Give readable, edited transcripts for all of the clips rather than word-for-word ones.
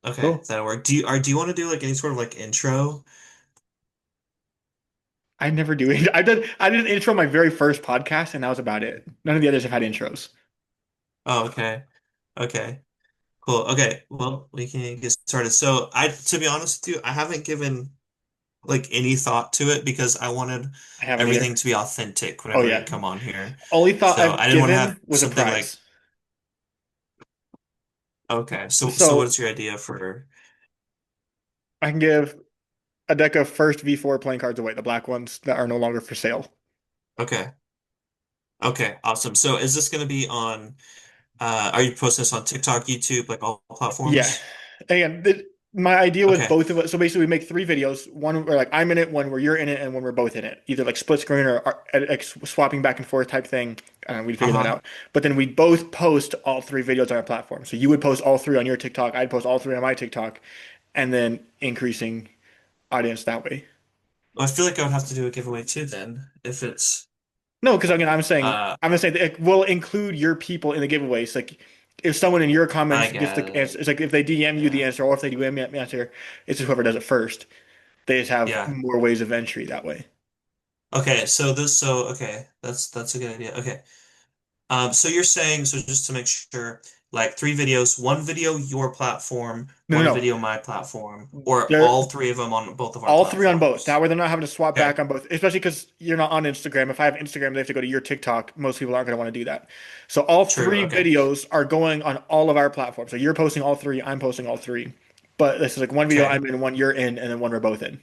Okay, Cool. that'll work. Do you want to do like any sort of like intro? I never do it. I did an intro on my very first podcast, and that was about it. None of the others have had intros. Oh, okay. Okay. Cool. Okay. Well, we can get started. So to be honest with you, I haven't given like any thought to it because I wanted I haven't either. everything to be authentic Oh whenever we yeah. come on here. Only thought So I've I didn't want to have given was a something like, prize. okay. So So what's your idea for, I can give a deck of first V4 playing cards away, the black ones that are no longer for sale. okay. Okay. Awesome. So is this going to be on, are you posting this on TikTok, YouTube, like all Yeah. platforms? Again, my idea was Okay. both of us. So basically, we make three videos. One where like I'm in it, one where you're in it, and one where we're both in it. Either like split screen or like swapping back and forth type thing. We'd figure that Uh-huh. out. But then we'd both post all three videos on our platform. So you would post all three on your TikTok. I'd post all three on my TikTok, and then increasing audience that way. Well, I feel like I would have to do a giveaway too then if it's, No, because again, uh, I'm gonna say that we'll include your people in the giveaways. Like if someone in your I comments gets the answer, get it's like if they DM you the Yeah. answer, or if they DM me the answer, it's just whoever does it first. They just have Yeah. more ways of entry that way. Okay, okay, that's a good idea. Okay. So you're saying, so just to make sure, like three videos, one video your platform, No, no, one no. video my platform, or They're all three of them on both of our all three on both. That platforms. way they're not having to swap Okay. back on both, especially because you're not on Instagram. If I have Instagram, they have to go to your TikTok. Most people aren't going to want to do that. So all True. three Okay. videos are going on all of our platforms. So you're posting all three, I'm posting all three. But this is like one video Okay. I'm in, one you're in, and then one we're both in.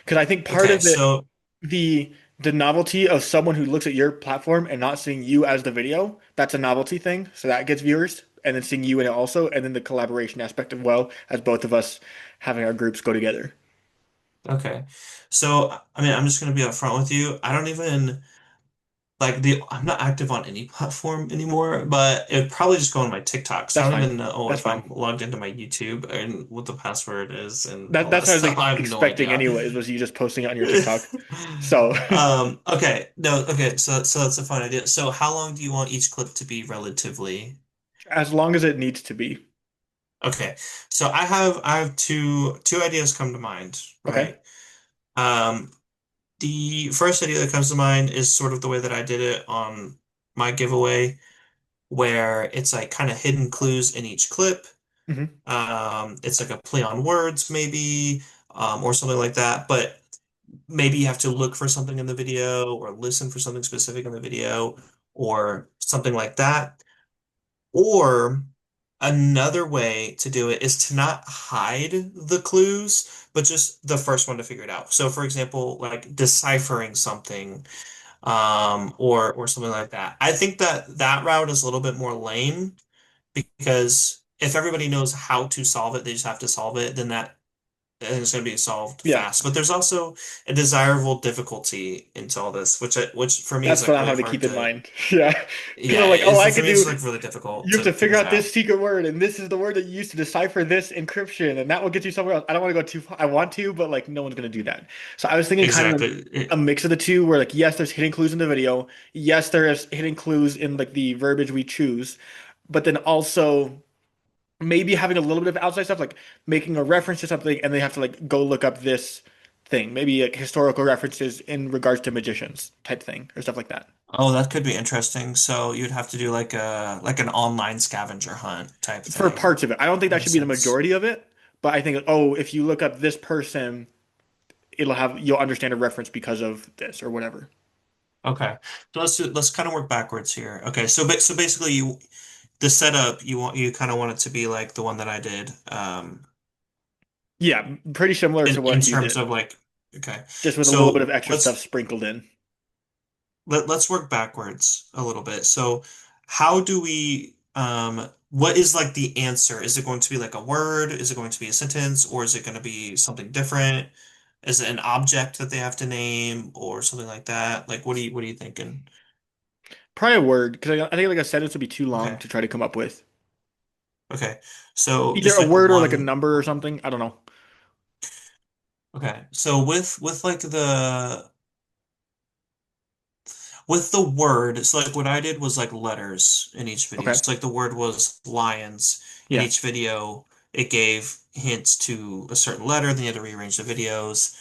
Because I think part Okay. of it, So the the novelty of someone who looks at your platform and not seeing you as the video, that's a novelty thing. So that gets viewers, and then seeing you in it also, and then the collaboration aspect of well as both of us having our groups go together. okay. So I mean, I'm just gonna be upfront with you. I don't even like the I'm not active on any platform anymore, but it would probably just go on my TikTok. So That's I don't fine. even know That's if fine. I'm logged into my YouTube and what the password is and That all that that's what I was stuff. like I have no expecting idea. anyways, was you just posting it on your TikTok. So Okay. No, okay, so that's a fun idea. So how long do you want each clip to be relatively? as long as it needs to be. Okay. So I have two ideas come to mind, Okay. right? Um, the first idea that comes to mind is sort of the way that I did it on my giveaway, where it's like kind of hidden clues in each clip. Hmm. It's like a play on words, maybe, or something like that. But maybe you have to look for something in the video or listen for something specific in the video or something like that. Or another way to do it is to not hide the clues, but just the first one to figure it out. So, for example, like deciphering something, or something like that. I think that that route is a little bit more lame because if everybody knows how to solve it, they just have to solve it, then that and it's going to be solved Yeah. fast. But there's also a desirable difficulty into all this, which for me is That's what like I really have to hard keep in to. mind. Yeah. Because I'm Yeah, like, oh, I for could me it's do like really difficult you have to to figure figure out this out. secret word, and this is the word that you use to decipher this encryption, and that will get you somewhere else. I don't want to go too far. I want to, but like no one's gonna do that. So I was thinking kind of Exactly. a mix of the two, where like yes, there's hidden clues in the video, yes, there is hidden clues in like the verbiage we choose, but then also maybe having a little bit of outside stuff, like making a reference to something, and they have to like go look up this thing, maybe like historical references in regards to magicians type thing or stuff like that. Oh, that could be interesting. So you'd have to do like an online scavenger hunt type For thing, parts of it. I don't think in that a should be the sense. majority of it, but I think, oh, if you look up this person, you'll understand a reference because of this or whatever. Okay. So let's kind of work backwards here. Okay. So basically the setup you kind of want it to be like the one that I did Yeah, pretty similar to in what you terms did, of like okay. just with a little bit of So extra stuff sprinkled in. let's work backwards a little bit. So how do we what is like the answer? Is it going to be like a word? Is it going to be a sentence or is it going to be something different? Is it an object that they have to name or something like that? Like what are you thinking? Probably a word, because I think like a sentence would be too long Okay. to try to come up with. Okay. So Either just a like word or like a one. number or something. I don't know. Okay. So with like with the word, so like what I did was like letters in each video. Okay. So like the word was lions in Yeah. each video. it gave hints to a certain letter, then you had to rearrange the videos,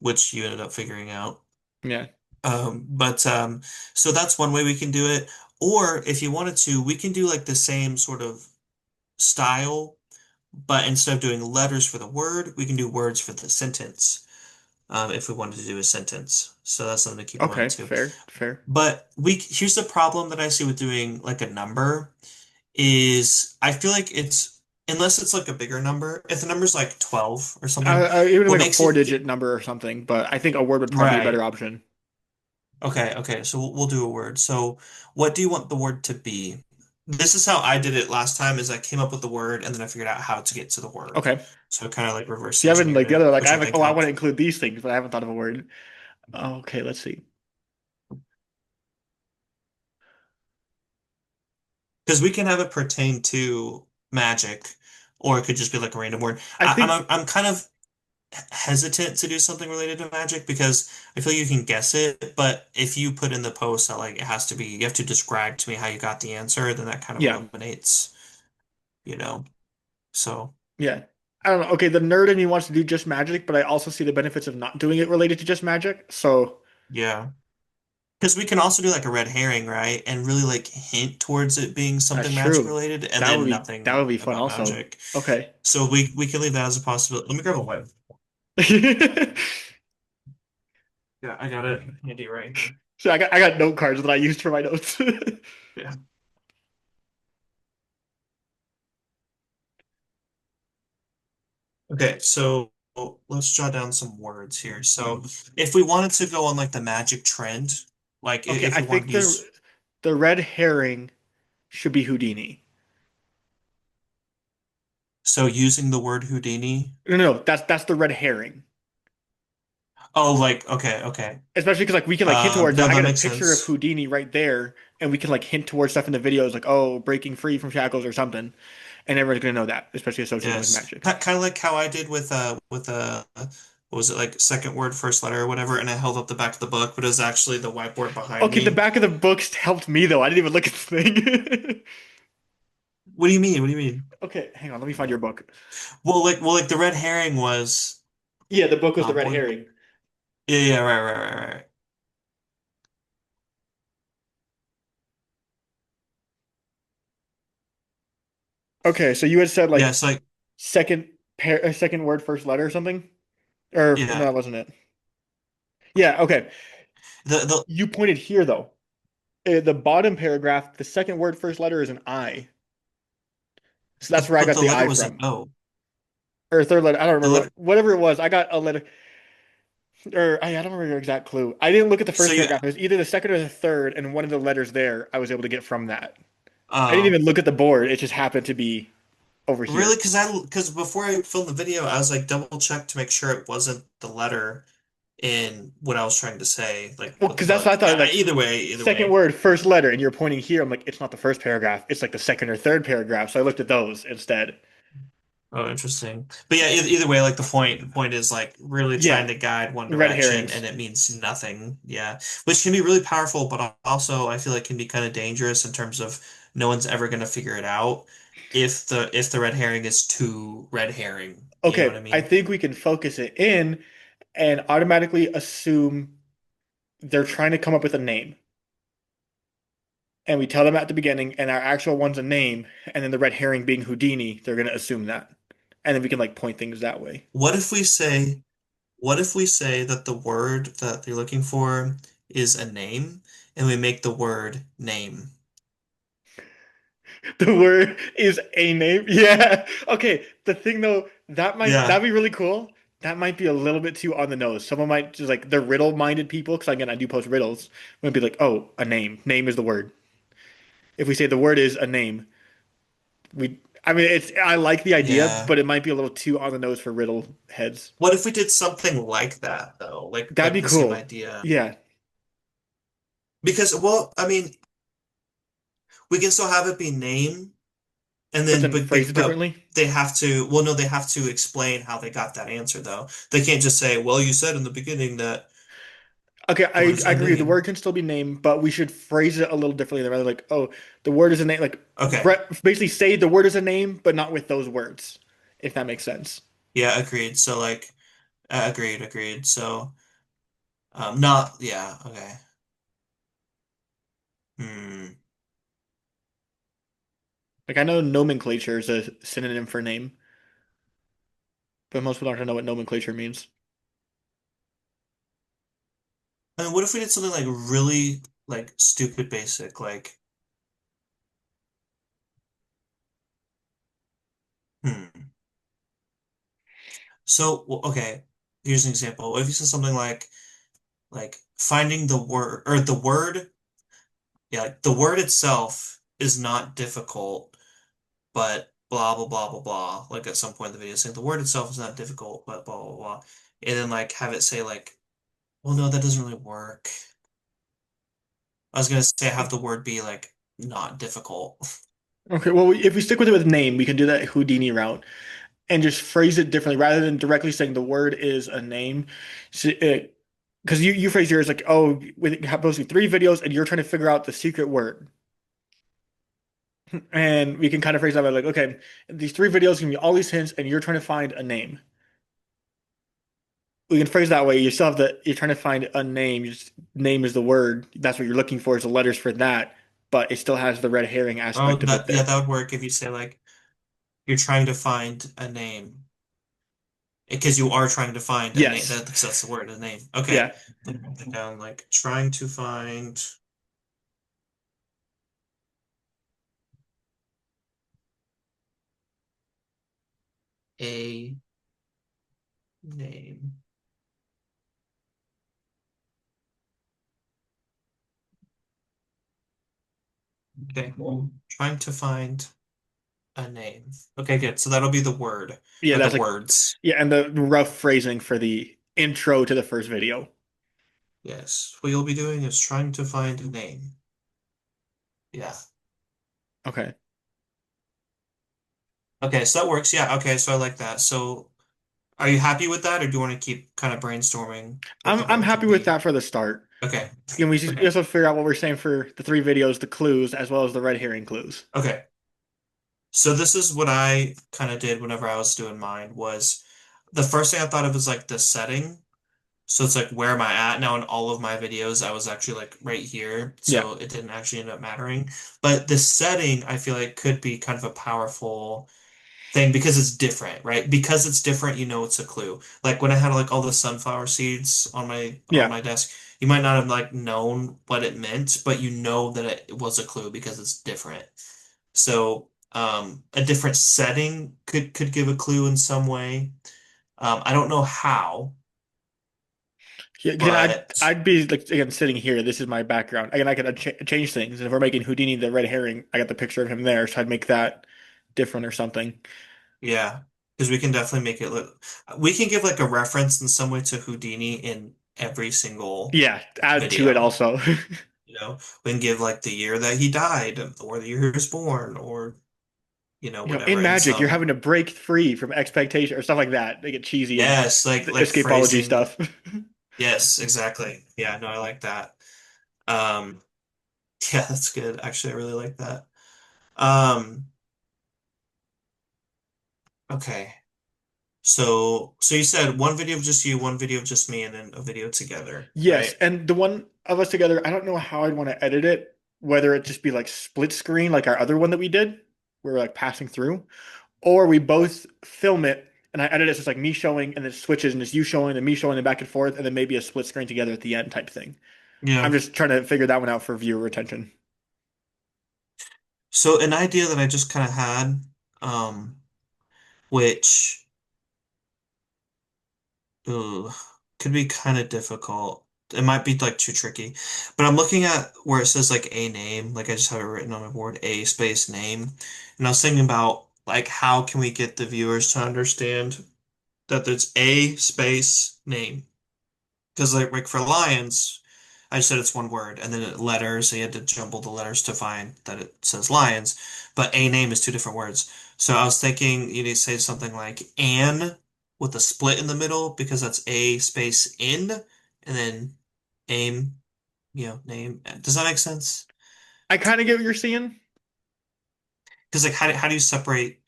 which you ended up figuring out. Yeah. But so that's one way we can do it. Or if you wanted to, we can do like the same sort of style, but instead of doing letters for the word, we can do words for the sentence. If we wanted to do a sentence. So that's something to keep in mind Okay, too. fair, fair. But here's the problem that I see with doing like a number is I feel like it's unless it's like a bigger number, if the number's like 12 or something, Even what like a makes four-digit number or something, but I think a word would probably be a better right. option. Okay, so we'll do a word. So what do you want the word to be? This is how I did it last time is I came up with the word and then I figured out how to get to the word. Okay. So I kind of like reverse See, I haven't engineered like the it, other like I which I have like think oh I want to helped. include these things, but I haven't thought of a word. Okay, let's see. Because we can have it pertain to magic, or it could just be like a random word. I think I'm kind of hesitant to do something related to magic because I feel you can guess it, but if you put in the post that like it has to be, you have to describe to me how you got the answer, then that kind of yeah, eliminates, you know. So yeah. I don't know. Okay, the nerd in me wants to do just magic, but I also see the benefits of not doing it related to just magic. So yeah, because we can also do like a red herring, right? And really like hint towards it being that's something magic true. related, and then That would nothing be fun about also. magic. Okay. So we can leave that as a possibility. Let me grab a white. Yeah, I got it handy right here. So I got note cards that I used for my notes. Yeah. Okay, so let's jot down some words here. So if we wanted to go on like the magic trend, like Okay, if I we wanted think to use, the red herring should be Houdini. so using the word Houdini. No, that's the red herring. Oh, like okay. Especially because like we can like hint towards it. No, I that got a makes picture of sense. Houdini right there, and we can like hint towards stuff in the videos, like oh, breaking free from shackles or something, and everyone's gonna know that, especially associating with Yes, magic. kind of like how I did with what was it like second word first letter or whatever, and I held up the back of the book, but it was actually the whiteboard behind Okay, the me. back of the books helped me though. I didn't even look at the thing. What do you mean? What do you mean? Okay, hang on, let me find your book. Well, like the red herring was. Yeah, the book was the red One. herring. Yeah, right. Okay, so you had said Yeah, like it's like second word first letter or something, or no, yeah. that wasn't it. Yeah, okay. The You pointed here though. The bottom paragraph, the second word first letter is an I. So that's where I but got the the letter I was an from. O. Or third letter. I don't The remember letter. whatever it was. I got a letter, or I don't remember your exact clue. I didn't look at the So first yeah. paragraph. It was either the second or the third, and one of the letters there I was able to get from that. I didn't Oh, even look at the board. It just happened to be over here. really? Because before I filmed the video, I was like double checked to make sure it wasn't the letter in what I was trying to say, like Well, with the because that's what I book. thought. Like Either second way. word, first letter, and you're pointing here. I'm like, it's not the first paragraph. It's like the second or third paragraph. So I looked at those instead. Oh, interesting. But yeah, either way, like the point is like really trying Yeah, to guide one red direction herrings. and it means nothing. Yeah. Which can be really powerful, but also I feel like can be kind of dangerous in terms of no one's ever going to figure it out if the red herring is too red herring. You know what Okay, I I mean? think we can focus it in and automatically assume they're trying to come up with a name. And we tell them at the beginning, and our actual one's a name, and then the red herring being Houdini, they're gonna assume that. And then we can like point things that way. What if we say what if we say that the word that they're looking for is a name and we make the word name? The word is a name. Yeah. Okay. The thing though, that'd Yeah. be really cool. That might be a little bit too on the nose. Someone might just like the riddle-minded people, because again, I do post riddles, might be like, oh, a name. Name is the word. If we say the word is a name, I mean, I like the idea, Yeah. but it might be a little too on the nose for riddle heads. What if we did something like that though? That'd Like be the same cool. idea. Yeah. Because well, I mean, we can still have it be name and But then then phrase it but differently. they have to well no, they have to explain how they got that answer though. They can't just say, "Well, you said in the beginning that." Okay, The word is I a agree. The word name. can still be name, but we should phrase it a little differently than rather like, oh, the word is a name. Like, Okay. basically say the word is a name, but not with those words, if that makes sense. Yeah, agreed. So like, agreed. So, not, yeah, okay. Hmm. Like, I know nomenclature is a synonym for name, but most people don't know what nomenclature means. I mean, what if we did something like really like stupid basic, like, hmm. So, okay, here's an example. What if you said something like finding the word or the word, yeah, like the word itself is not difficult, but blah blah blah blah blah. Like at some point in the video, saying the word itself is not difficult, but blah blah blah, and then like have it say like, well, no, that doesn't really work. I was gonna say have the word be like not difficult. Okay, well, if we stick with it with name, we can do that Houdini route and just phrase it differently rather than directly saying the word is a name. So because you phrase yours like, oh, we have posted 3 videos and you're trying to figure out the secret word. And we can kind of phrase that by like, okay, these 3 videos give me all these hints and you're trying to find a name. We can phrase that way. You still have you're trying to find a name. Name is the word. That's what you're looking for is the letters for that, but it still has the red herring Oh, aspect of it that yeah, there. that would work if you say like you're trying to find a name. Because you are trying to find a name. Yes. That's the word, a name. Okay. Yeah. Put that down, like trying to find a name. Okay. Trying to find a name. Okay, good. So that'll be the word Yeah, or the that's like words. yeah, and the rough phrasing for the intro to the first video. Yes. What you'll be doing is trying to find a name. Yeah. Okay. Okay, so that works. Yeah, okay, so I like that. So are you happy with that, or do you want to keep kind of brainstorming what the I'm word happy could with be? that for the start. Okay. Again, we just Okay. also figure out what we're saying for the 3 videos, the clues, as well as the red herring clues. Okay. So this is what I kind of did whenever I was doing mine was the first thing I thought of was like the setting. So it's like where am I at now in all of my videos? I was actually like right here, Yeah. so it didn't actually end up mattering. But the setting I feel like could be kind of a powerful thing because it's different, right? Because it's different, you know it's a clue. Like when I had like all the sunflower seeds on Yeah. my desk, you might not have like known what it meant, but you know that it was a clue because it's different. So, a different setting could give a clue in some way. I don't know how, Yeah, again, but I'd be like again sitting here. This is my background. Again, I could change things. And if we're making Houdini the red herring, I got the picture of him there, so I'd make that different or something. yeah, because we can definitely make it look. We can give like a reference in some way to Houdini in every single Yeah, add to it video. also. You know, we can give like the year that he died, or the year he was born, or whatever. In And Magic, you're some having to break free from expectation or stuff like that. They get cheesy and yes, like escapology phrasing. stuff. Yes, exactly. Yeah, no, I like that. Um, yeah, that's good. Actually, I really like that. Um, okay. So you said one video of just you, one video of just me, and then a video together, Yes, right? and the one of us together, I don't know how I'd want to edit it, whether it just be like split screen like our other one that we did, where we're like passing through, or we both film it and I edit it so it's like me showing and then it switches and it's you showing and me showing and back and forth and then maybe a split screen together at the end type thing. I'm Yeah. just trying to figure that one out for viewer retention. So an idea that I just kind of had, um, which ugh, could be kind of difficult. It might be like too tricky, but I'm looking at where it says like a name, like I just have it written on my board, a space name, and I was thinking about like how can we get the viewers to understand that there's a space name. Because like for lions, I said it's one word, and then letters, so you had to jumble the letters to find that it says lions. But a name is two different words. So I was thinking you need to say something like an with a split in the middle because that's a space in, and then aim, name. Does that make sense? I kind of get what you're seeing. Because like how do you separate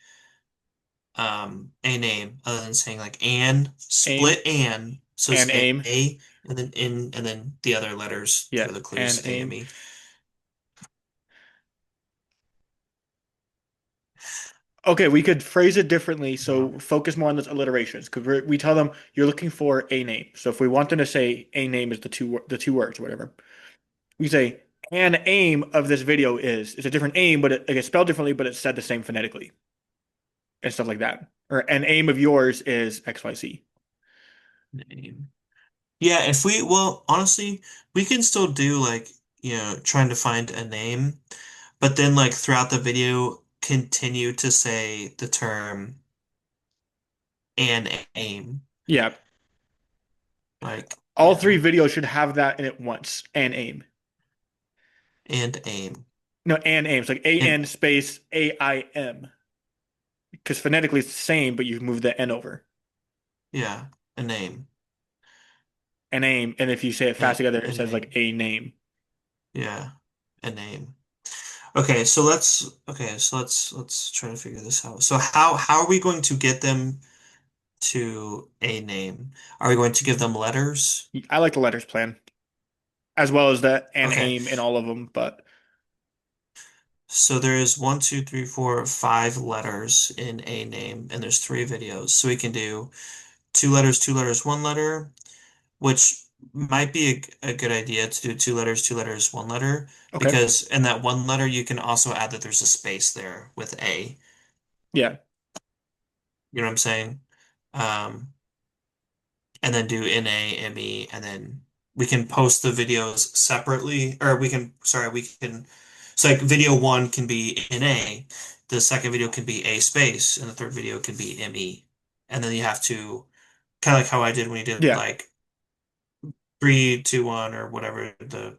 a name other than saying like and Aim split and so it's and aim. A and then in and then the other letters Yeah, for the and clues A and aim. E. Okay, we could phrase it differently. Uh, So focus more on those alliterations. Because we tell them you're looking for a name. So if we want them to say a name is the two words, whatever, we say an aim of this video is. It's a different aim, but it gets spelled differently, but it's said the same phonetically and stuff like that. Or an aim of yours is XYZ. name. Yeah, if we well honestly we can still do like trying to find a name, but then like throughout the video continue to say the term and aim. Yeah, Like, all three yeah, videos should have that in it once. And aim. and aim. No, and aim. It's like A And N space AIM. Because phonetically it's the same, but you move the N over. yeah, a name. And aim. And if you say it fast together, A it says like name. a name. Yeah, a name. Okay, so let's try to figure this out. So how are we going to get them to a name? Are we going to give them letters? I like the letters plan, as well as the and Okay. aim in all of them. But So there is one, two, three, four, five letters in a name, and there's three videos. So we can do two letters, one letter, which might be a good idea to do two letters, one letter, okay, because in that one letter you can also add that there's a space there with A. yeah, You know what I'm saying? Um, and then do NA, ME, and then we can post the videos separately, or so like video one can be NA, the second video can be A space, and the third video can be ME. And then you have to, kind of like how I did when you did yeah, like three, two, one, or whatever the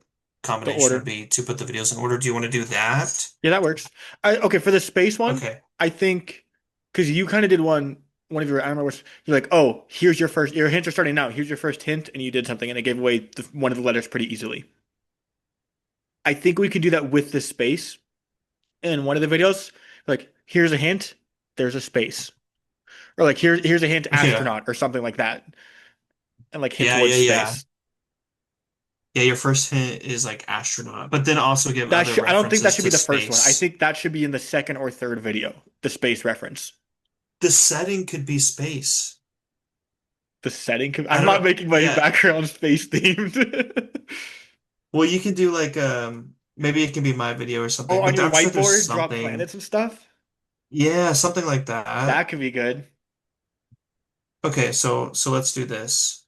the combination would order. be to put the videos in order. Do you want to do that? Yeah, that works. Okay, for the space one, Okay. I think because you kind of did one of your I don't remember which you're like, oh, here's your hints are starting now. Here's your first hint, and you did something, and it gave away one of the letters pretty easily. I think we could do that with the space in one of the videos. Like, here's a hint, there's a space, or like here's a hint, Yeah. astronaut, or something like that, and like hint Yeah, towards yeah, yeah. space. Yeah, your first hint is like astronaut, but then also give other I don't think that references should be to the first one. I space. think that should be in the second or third video, the space reference. The setting could be space. The setting. I I'm don't not know. making my Yeah. background space themed. Well, you can do like maybe it can be my video or Oh, something, on but your I'm sure there's whiteboard, draw something. planets and stuff. Yeah, something like that. That could be good. Okay, so let's do this.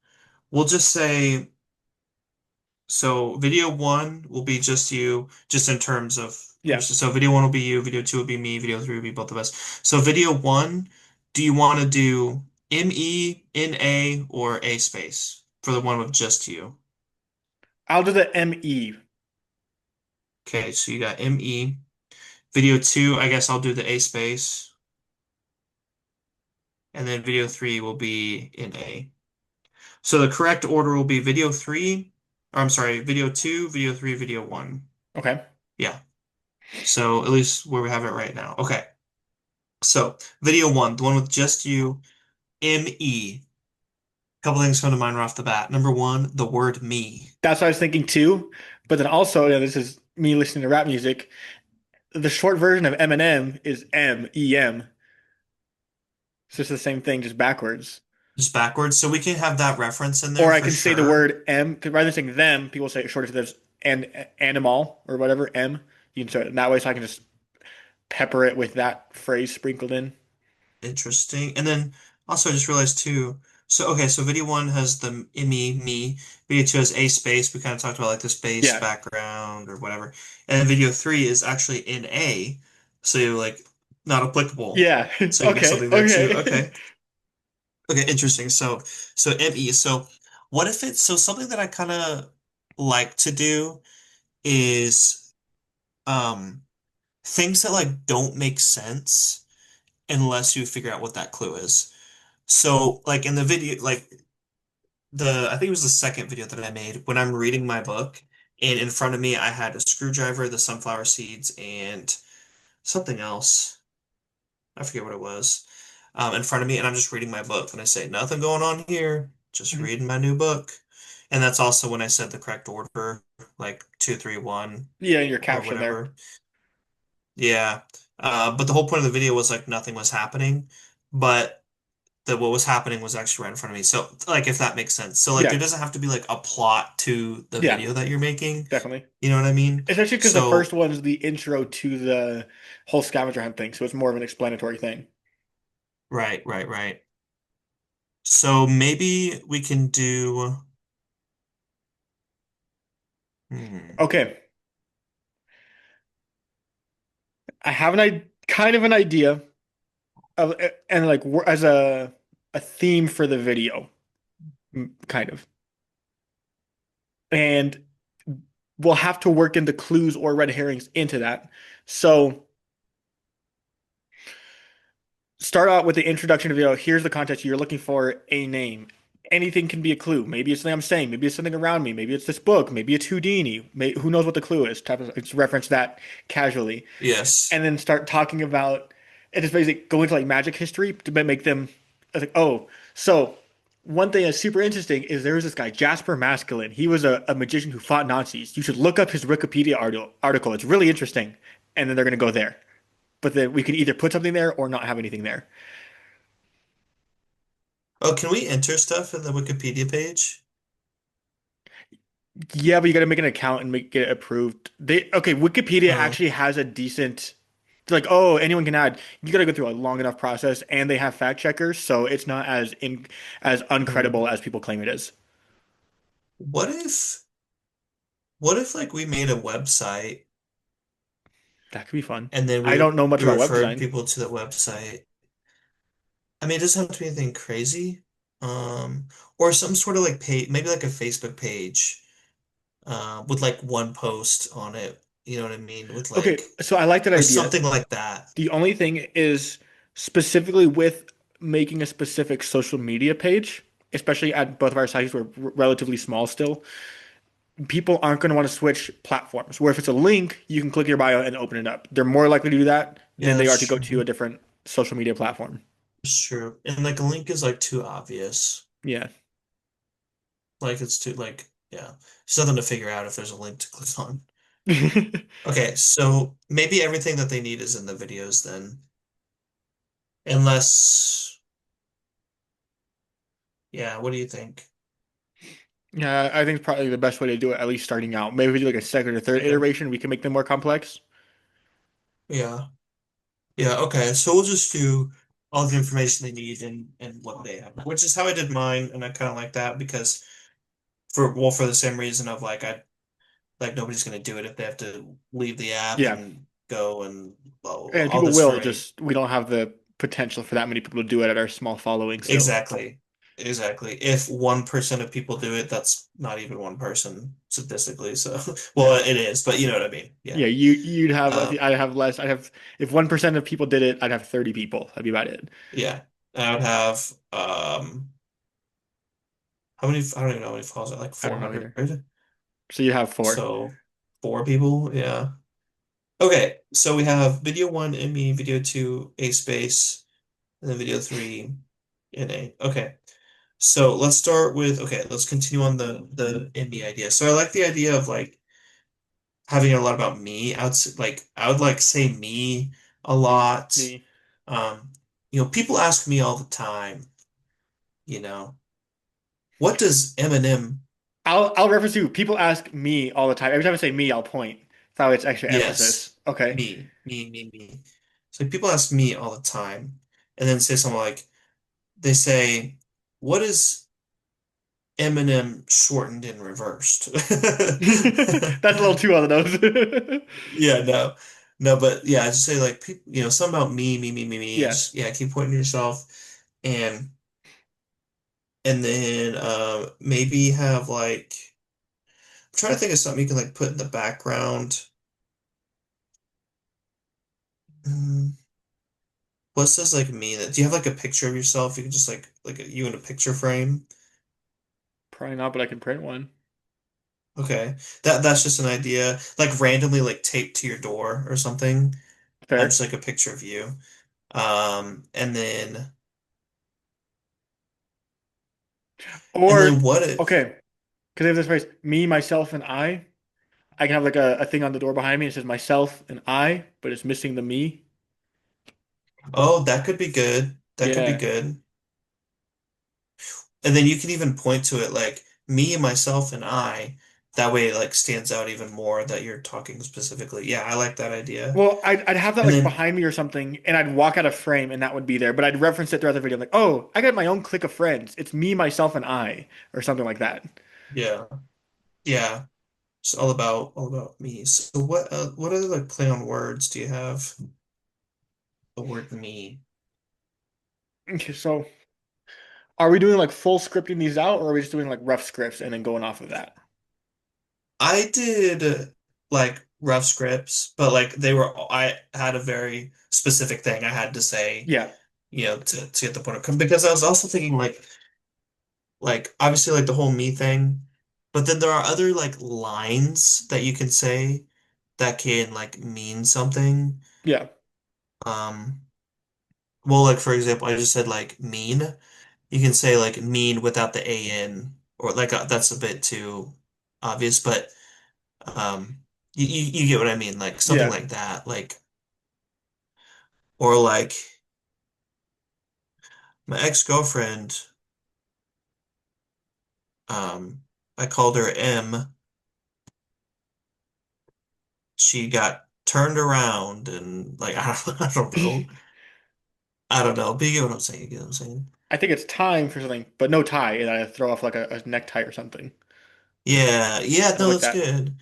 We'll just say so video one will be just you, just in terms of Yeah. so video one will be you, video two will be me, video three will be both of us. So video one, do you want to do ME, NA, or A space for the one with just you? I'll do the ME. Okay, so you got ME. Video two, I guess I'll do the A space. And then video three will be NA. So the correct order will be video three, or I'm sorry, video two, video three, video one. Okay. Yeah. So at least where we have it right now. Okay. So video one, the one with just you, ME. Couple things come to mind right off the bat. Number one, the word me. That's what I was thinking too. But then also, yeah, this is me listening to rap music. The short version of Eminem is MEM. It's just the same thing, just backwards. Just backwards. So we can have that reference in Or there I for can say the sure. word M, because rather than saying them, people say it shorter to this and animal or whatever, M. You can start it that way, so I can just pepper it with that phrase sprinkled in. Interesting. And then also I just realized too, so okay, so video one has the me. Video two has a space. We kind of talked about like the space Yeah. background or whatever. And then video three is actually in A. So you're like not applicable. Yeah. So you get Okay. something there too. Okay. Okay. Okay, interesting. So ME. So what if it's so something that I kind of like to do is um things that like don't make sense unless you figure out what that clue is. So like in the video, like I think it was the second video that I made when I'm reading my book, and in front of me I had a screwdriver, the sunflower seeds, and something else. I forget what it was. In front of me, and I'm just reading my book, and I say, "Nothing going on here, just Mhm. reading my new book." And that's also when I said the correct order, like 2, 3, 1 Yeah, and your or caption there. whatever. Yeah. But the whole point of the video was like nothing was happening, but what was happening was actually right in front of me. So like if that makes sense. So like there Yeah, doesn't have to be like a plot to the yeah, video that you're making. definitely. You know what I mean? Especially because the first So one's the intro to the whole scavenger hunt thing, so it's more of an explanatory thing. right, right, right. So maybe we can do hmm. Okay, I have kind of an idea of and like as a theme for the video, kind of, and we'll have to work into clues or red herrings into that. So start out with the introduction video. Here's the context. You're looking for a name. Anything can be a clue. Maybe it's something I'm saying. Maybe it's something around me. Maybe it's this book. Maybe it's Houdini. Who knows what the clue is? Type of, just reference that casually, Yes. and then start talking about it. Just basically go into like magic history to make them like, oh, so one thing that's super interesting is there was this guy Jasper Masculine. He was a magician who fought Nazis. You should look up his Wikipedia article. It's really interesting. And then they're gonna go there. But then we could either put something there or not have anything there. Oh, can we enter stuff in the Wikipedia page? Yeah, but you got to make an account and make it approved. Wikipedia Oh. actually has a decent, it's like, oh, anyone can add. You got to go through a long enough process, and they have fact checkers, so it's not as Hmm. uncredible as people claim it is. What if what if like we made a website That could be fun. and then I don't know much we about web referred design. people to the website? I mean, it doesn't have to be anything crazy. Um, or some sort of like page, maybe like a Facebook page, with like one post on it. You know what I mean? With Okay, like, so I like that or idea. something like that. The only thing is specifically with making a specific social media page, especially at both of our sites, we're relatively small still. People aren't going to want to switch platforms. Where if it's a link, you can click your bio and open it up. They're more likely to do that Yeah, than they that's are to go to true. a different social media platform. That's true. And like a link is like too obvious. Yeah. Like it's too like, yeah. There's nothing to figure out if there's a link to click on. Okay, so maybe everything that they need is in the videos then. Unless, yeah, what do you think? Yeah, I think it's probably the best way to do it, at least starting out. Maybe we do like a second or third Okay. iteration, we can make them more complex. Yeah. Yeah, okay. So we'll just do all the information they need and what they have, which is how I did mine, and I kind of like that because for the same reason of like I like nobody's gonna do it if they have to leave the app Yeah. and go and blah blah blah. And All people this will, free. just we don't have the potential for that many people to do it at our small following still. Exactly. Exactly. If 1% of people do it, that's not even one person statistically. So, well, Yeah. it is, but you know what I mean. Yeah. Yeah, you'd have Um, I'd have less. I'd have if 1% of people did it, I'd have 30 people. That'd be about it. yeah. I would have how many? I don't even know how many followers. Like I don't know either. 400. So you have four. So 4 people. Yeah. Okay. So we have video one in me, video two a space, and then video three in a. Okay. So let's start with okay. Let's continue on the in me idea. So I like the idea of like having a lot about me. I would like say me a lot. Me. Um, people ask me all the time, you know, what does Eminem? I'll reference you. People ask me all the time. Every time I say me, I'll point. That's how it's extra emphasis. Yes, Okay. me. So people ask me all the time, and then say something like they say, what is Eminem shortened and reversed? That's a little too on the nose. Yeah, no. No, but yeah, I just say like people, something about me. Yeah. Just yeah, keep pointing to yourself. And and then maybe have like I'm trying to think of something you can like put in the background. Mm, what does like mean? Do you have like a picture of yourself? You can just like you in a picture frame. Probably not, but I can print one. Okay. That's just an idea. Like randomly like taped to your door or something. Just Fair. like a picture of you. And then Or what if okay, because I have this phrase, me, myself, and I. I can have like a thing on the door behind me. It says myself and I, but it's missing the me. oh, that could be good. That could be Yeah. good. And then you can even point to it like me, myself, and I. That way it like stands out even more that you're talking specifically. Yeah, I like that idea. Well, I'd have that And like then behind me or something, and I'd walk out of frame, and that would be there. But I'd reference it throughout the video, like, "Oh, I got my own clique of friends. It's me, myself, and I," or something like that. yeah. Yeah. It's all about me. So what other like play on words do you have? The word me. Okay, so are we doing like full scripting these out, or are we just doing like rough scripts and then going off of that? I did like rough scripts, but like I had a very specific thing I had to say, Yeah, to get the point of because I was also thinking like obviously like the whole me thing, but then there are other like lines that you can say that can like mean something. yeah. Um, well, like for example, I just said like mean. You can say like mean without the an, or like that's a bit too obvious, but you get what I mean, like something Yeah. like that, like or like my ex-girlfriend, I called her M. She got turned around and like I don't know, but you get what I'm saying. You get what I'm saying? I think it's time for something, but no tie, and I throw off like a necktie or something. Yeah, yeah, I no, like that's that. good.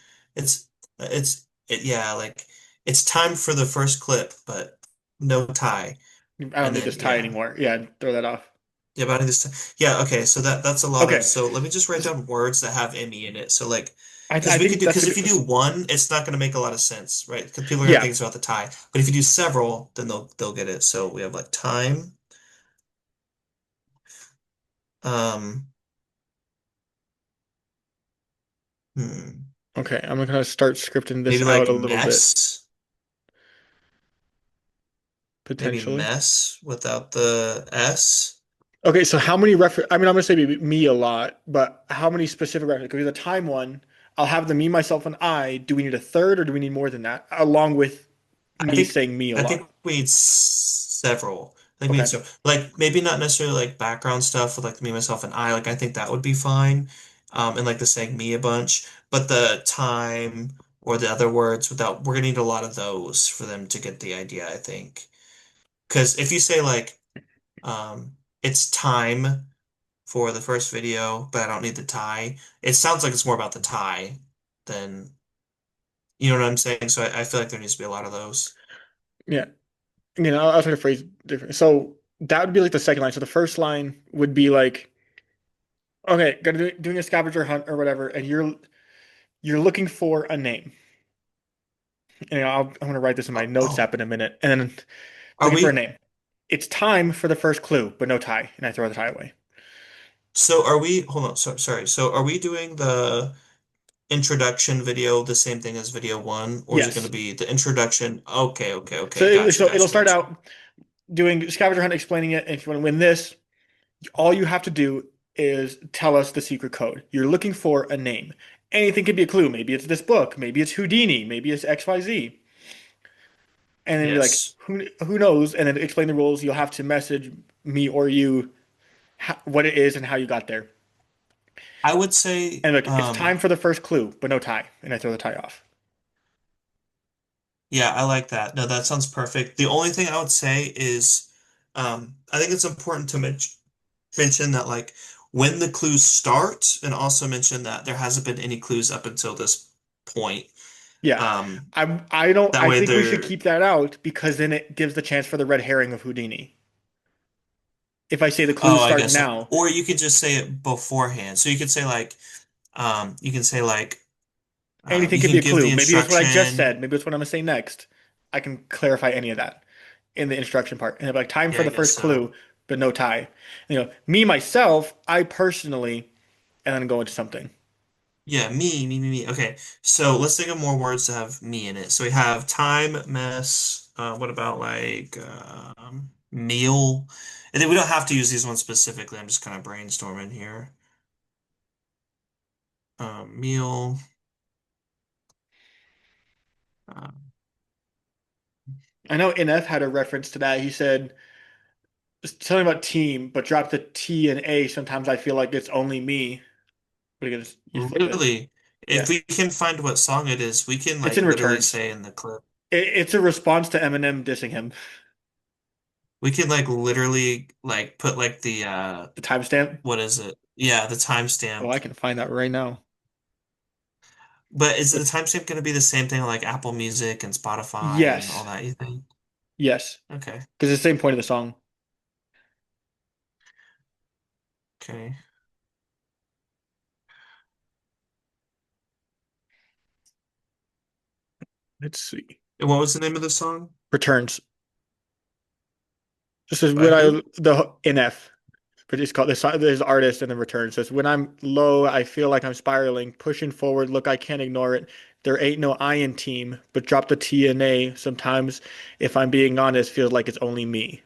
Yeah, like it's time for the first clip, but no tie. I don't And need then this tie yeah. anymore. Yeah, throw that off. Yeah, but I need this time. Yeah, okay, so that's a lot of Okay. so let me just write down words that have ME in it. So like I think that's because gonna if be you do one, it's not gonna make a lot of sense, right? Because people are gonna think yeah. it's about the tie. But if you do several, then they'll get it. So we have like time, um, hmm, Okay, I'm gonna start scripting this maybe out like a little bit maybe potentially. mess without the S. Okay, so how many refer I mean, I'm gonna say me a lot, but how many specific references? Because the time one, I'll have the me, myself, and I. Do we need a third, or do we need more than that? Along with I me think saying me a I think lot. we need several. I think we need Okay. several. Like maybe not necessarily like background stuff with like me, myself, and I. Like I think that would be fine. And like the saying me a bunch, but the time or the other words without we're gonna need a lot of those for them to get the idea, I think. Because if you say like it's time for the first video, but I don't need the tie, it sounds like it's more about the tie than you know what I'm saying? So I feel like there needs to be a lot of those. Yeah. I'll try to phrase different. So that would be like the second line. So the first line would be like, okay, doing a scavenger hunt or whatever, and you're looking for a name. And I'm gonna write this in my notes Oh. app in a minute, and then Are looking for a we name. It's time for the first clue, but no tie, and I throw the tie away. hold on, sorry. So are we doing the introduction video the same thing as video one, or is it going to Yes. be the introduction? Okay, okay, So okay. Gotcha, it'll gotcha, start gotcha. out doing scavenger hunt, explaining it. And if you want to win this, all you have to do is tell us the secret code. You're looking for a name. Anything could be a clue. Maybe it's this book. Maybe it's Houdini. Maybe it's XYZ. And then be like, Yes. who knows? And then explain the rules. You'll have to message me or you what it is and how you got there. I would say, And look, it's time for the first clue, but no tie. And I throw the tie off. yeah, I like that. No, that sounds perfect. The only thing I would say is, I think it's important to mention that like when the clues start, and also mention that there hasn't been any clues up until this point. Yeah. Um, I don't that I way think we should they're keep that out because then it gives the chance for the red herring of Houdini. If I say the clues Oh, I start guess so. now, Or you could just say it beforehand. So you could say like, you can say like, anything you could be can a give clue. the Maybe it's what I just instruction. said. Maybe it's what I'm gonna say next. I can clarify any of that in the instruction part. And it'll be like time Yeah, for I the guess first so. clue, but no tie. Me myself, I personally and then go into something. Yeah, me. Okay, so let's think of more words that have me in it. So we have time, mess. What about like meal? And then we don't have to use these ones specifically. I'm just kind of brainstorming here. Meal. Uh, I know NF had a reference to that. He said, just tell me about team, but drop the T and A. Sometimes I feel like it's only me. But again, you flip it. really, if Yeah. we can find what song it is, we can It's like in literally returns. say in the clip. It's a response to Eminem dissing him. We can like literally like put like the The timestamp. what is it? Yeah, the Oh, timestamp. I can find that right now. But is the But timestamp going to be the same thing on like Apple Music and Spotify and all yes, that, you think? yes, Okay. because it's the same point of the song. Okay. Let's see. And what was the name of the song? Returns. This is By when I who? the NF. But it's called this artist and then return says when I'm low, I feel like I'm spiraling, pushing forward. Look, I can't ignore it. There ain't no I in team, but drop the T and A. Sometimes, if I'm being honest, feels like it's only me.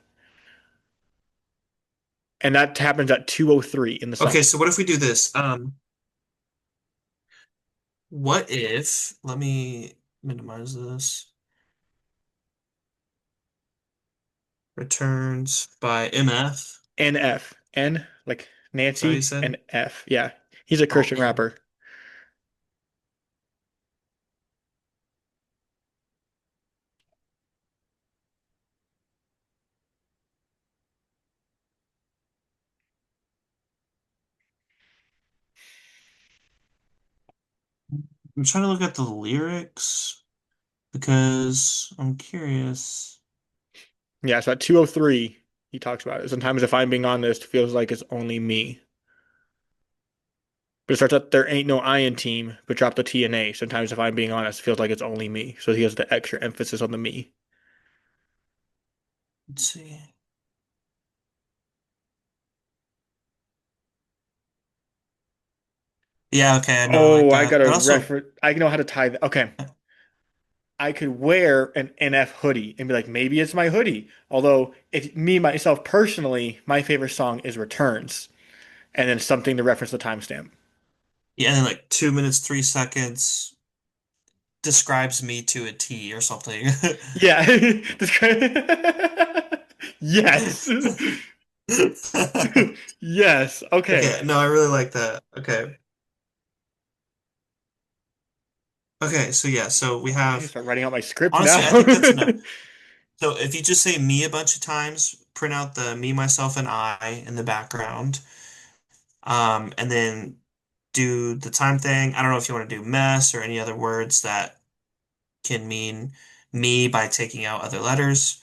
And that happens at 2:03 in the song. Okay, so what if we do this? What if, let me minimize this. Returns by MF. NF. N like Is that what you Nancy said? and F. Yeah. He's a Oh, Christian and rapper. I'm trying to look at the lyrics because I'm curious. Yeah, so at 2:03, he talks about it. Sometimes if I'm being honest, feels like it's only me. But it starts out there ain't no I in team, but drop the T and A. Sometimes if I'm being honest, feels like it's only me. So he has the extra emphasis on the me. Let's see. Yeah, okay, I know I like Oh, I got that. a But also, reference. I know how to tie that. Okay. I could wear an NF hoodie and be like, maybe it's my hoodie. Although, if me, myself personally, my favorite song is Returns. And then something to reference the timestamp. yeah, and then like 2 minutes, 3 seconds describes me to a T or something. Yeah. Yes. Yes. Okay. Okay, no, I really like that. Okay. Okay, so yeah, so we Oh, I need to have start writing out my script now. honestly, I think that's enough. So if you just say me a bunch of times, print out the me, myself, and I in the background, and then do the time thing. I don't know if you want to do mess or any other words that can mean me by taking out other letters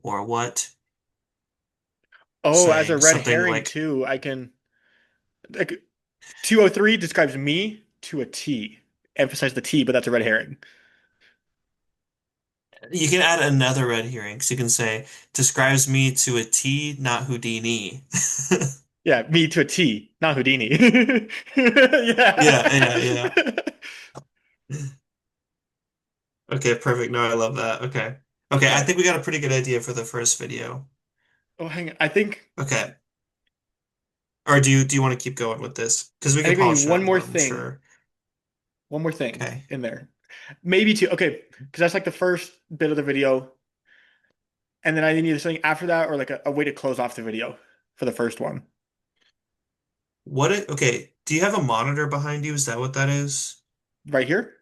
or what, Oh, as a saying red something herring like too, I can like 2:03 describes me to a T. Emphasize the T, but that's a red herring. you can add another red herring. So you can say describes me to a T, not Houdini. Yeah, me to a T, not Houdini. Yeah, Yeah. yeah. Okay, perfect. No, I love that. Okay. Okay, I Okay. think we got a pretty good idea for the first video. Oh, hang on. Okay. Or do you want to keep going with this? Because we I could think we need polish it one up more more, I'm thing. sure. One more thing Okay. in there. Maybe two. Okay, because that's like the first bit of the video, and then I need something after that, or like a way to close off the video for the first one. Okay, do you have a monitor behind you? Is that what that is? Right here,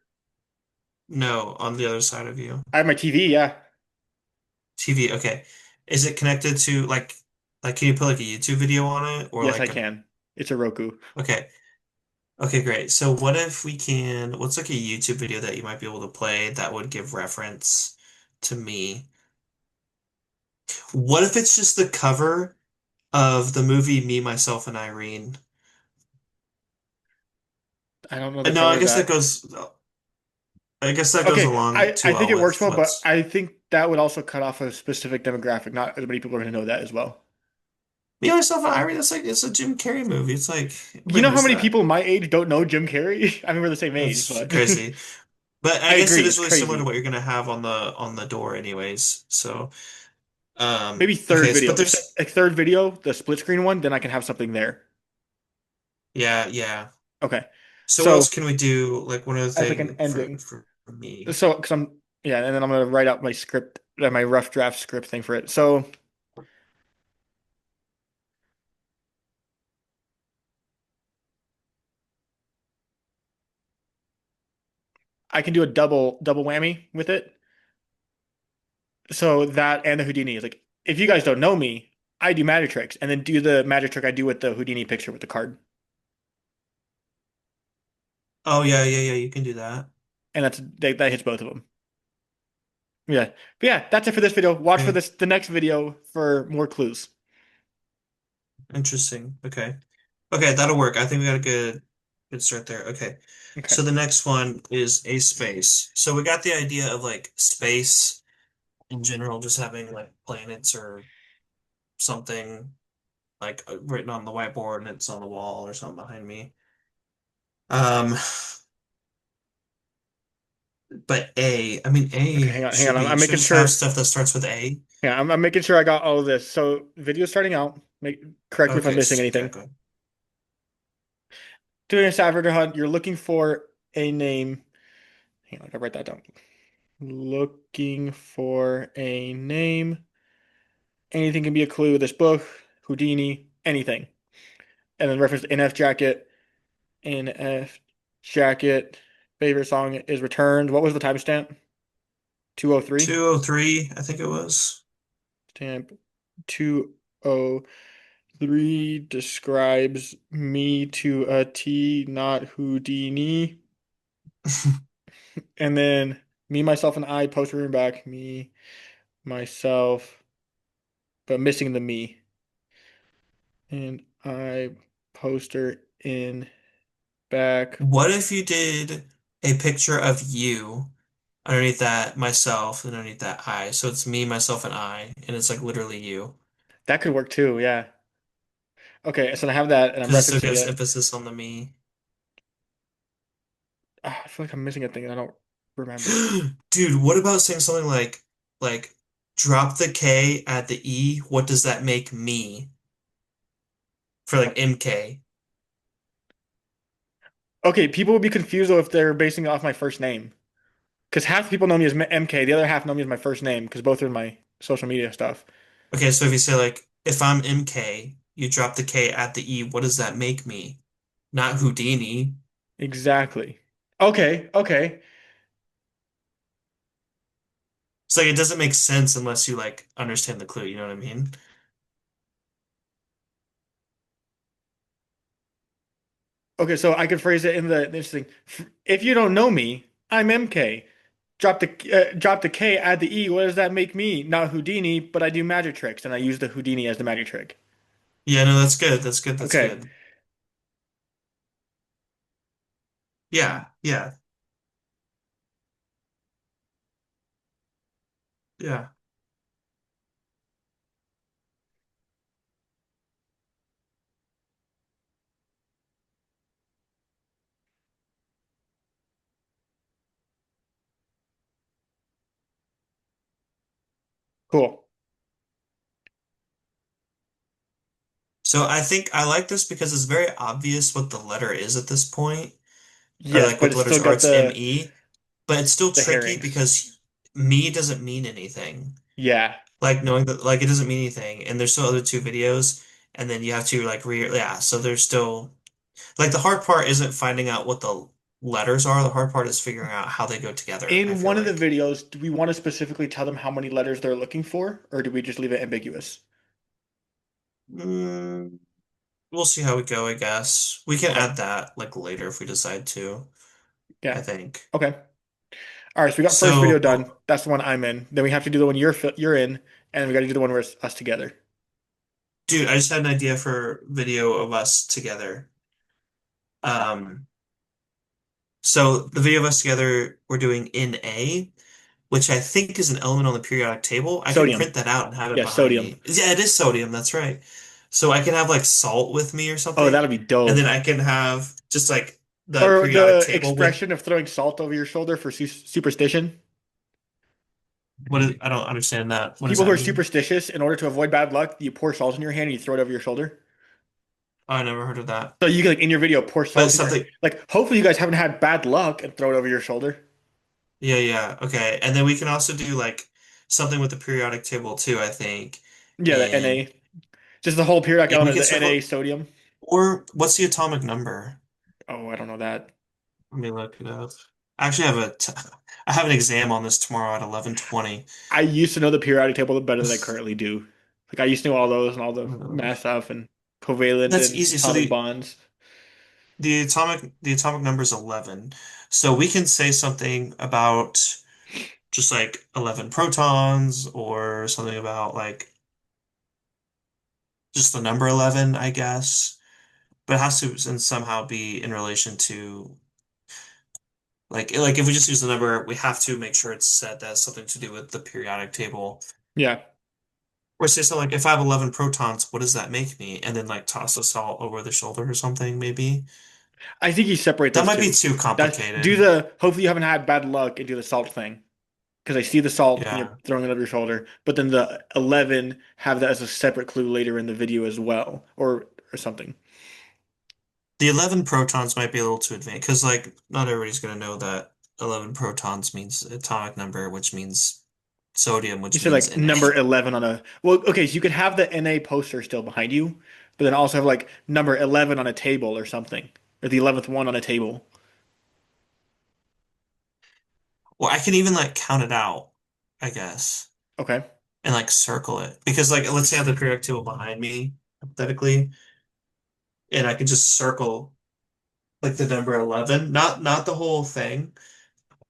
No, on the other side of you. I have my TV. Yeah. TV, okay. Is it connected to like can you put like a YouTube video on it or Yes, I like a can. It's a Roku. okay. Okay, great. So what if we can what's like a YouTube video that you might be able to play that would give reference to me? What if it's just the cover of the movie Me, Myself, and Irene? I don't know the No, cover of that. I guess that goes Okay, along I too think well it works with well, but what's I think that would also cut off a specific demographic. Not as many people are going to know that as well. Me, Myself, and Irene, that's like, it's a Jim Carrey movie. It's like, You everybody know how knows many that. people my age don't know Jim Carrey? I mean, we're the same age, That's but crazy. But I I guess agree. it is It's really similar to crazy. what you're gonna have on the door anyways. So, Maybe third okay, video. but If there's, a third video, the split screen one, then I can have something there. yeah, yeah. Okay. So what So else can we do? Like one other as like an thing ending. for me. So, because I'm, yeah, and then I'm gonna write out my script, my rough draft script thing for it. So I can do a double whammy with it. So that and the Houdini is like, if you guys don't know me, I do magic tricks, and then do the magic trick I do with the Houdini picture with the card, Oh yeah, yeah, yeah. You can do that. and that hits both of them. Yeah, but yeah, that's it for this video. Watch for Okay, the next video for more clues. interesting. Okay, okay, that'll work. I think we got a good start there. Okay, Okay. so the next one is a space. So we got the idea of like space in general, just having like planets or something like written on the whiteboard and it's on the wall or something behind me. Um, but I mean, Okay, A hang on. I'm should making just have sure. stuff that starts with A. Yeah, I'm making sure I got all of this. So, video starting out. Correct me if I'm Okay, missing okay, anything. good. Doing a scavenger hunt. You're looking for a name. Hang on, I gotta write that down. Looking for a name. Anything can be a clue. This book, Houdini, anything. And then reference NF jacket. NF jacket. Favorite song is Returned. What was the timestamp? 203. 203, I think it was. Stamp 203 describes me to a T, not Houdini. And then me, myself, and I poster in back. Me, myself, but missing the me. And I poster in back. What if you did a picture of you underneath that myself and underneath that I? So it's me, myself, and I, and it's like literally you. That could work too, yeah. Okay, so I have that and I'm Because it still referencing gives it. emphasis on the me. I feel like I'm missing a thing and I don't remember. Dude, what about saying something like drop the K at the E? What does that make me? For like MK. Okay, people would be confused though if they're basing it off my first name. Because half the people know me as MK, the other half know me as my first name because both are in my social media stuff. Okay, so if you say like if I'm MK, you drop the K at the E, what does that make me? Not Houdini. Exactly. Okay, okay. It's like it doesn't make sense unless you like understand the clue, you know what I mean? Okay, so I could phrase it in the interesting. If you don't know me, I'm MK. Drop the K, add the E. What does that make me? Not Houdini, but I do magic tricks, and I use the Houdini as the magic trick. Yeah, no, that's good. That's good. That's Okay, good. Yeah, yeah, yeah. cool. So I think I like this because it's very obvious what the letter is at this point, or Yes, like but what the it's letters still are. got It's ME, but it's still the tricky herrings. because me doesn't mean anything. Yeah. Like knowing that like it doesn't mean anything, and there's still other two videos, and then you have to like re yeah. So there's still like the hard part isn't finding out what the letters are. The hard part is figuring out how they go together, I In feel one of the like. videos, do we want to specifically tell them how many letters they're looking for, or do we just leave it ambiguous? Mm, we'll see how we go, I guess. We can Okay. add that like later if we decide to, I Yeah. think. Okay. All right, so we got first video So, done. That's the one I'm in. Then we have to do the one you're in, and we got to do the one where it's us together. dude, I just had an idea for video of us together. Um, so the video of us together, we're doing in A, which I think is an element on the periodic table. I can Sodium. print that out and have it Yeah, behind sodium. me. Yeah, it is sodium, that's right. So I can have like salt with me or Oh, something, that'll be and dope. then I can have just like the Or periodic the table with expression of throwing salt over your shoulder for superstition. what is, I don't understand that. What does People who that are mean? superstitious, in order to avoid bad luck, you pour salt in your hand and you throw it over your shoulder. Oh, I never heard of that. So you can, like, in your video, pour But salt in your, something, like, hopefully you guys haven't had bad luck and throw it over your shoulder. yeah, yeah, okay. And then we can also do like something with the periodic table too, I think. Yeah, the And Na. Just the whole periodic yeah, we element, can the Na circle. sodium. Or what's the atomic number? Oh, I don't know that. Let me look it up. I actually have I have an exam on this tomorrow at 11:20. I used to know the periodic table better than I currently do. Like I used to know all those and all the math stuff and covalent That's and easy. So atomic bonds. the atomic number is 11. So we can say something about just like 11 protons or something about like just the number 11, I guess. But it has to and somehow be in relation to like if we just use the number, we have to make sure it's said that has something to do with the periodic table. Yeah. Or say something like if I have 11 protons, what does that make me? And then like toss the salt over the shoulder or something, maybe. I think you separate That those might be two. too That do complicated. the hopefully you haven't had bad luck and do the salt thing. Because I see the salt and you're Yeah. throwing it over your shoulder, but then the 11 have that as a separate clue later in the video as well, or something. The 11 protons might be a little too advanced because like not everybody's going to know that 11 protons means atomic number, which means sodium, You which said means like number Na. 11 on a well, okay, so you could have the NA poster still behind you, but then also have like number 11 on a table or something, or the 11th one on a table. Well, I can even like count it out, I guess, Okay. and like circle it because like let's say I have the periodic table behind me, hypothetically, and I can just circle like the number 11, not the whole thing,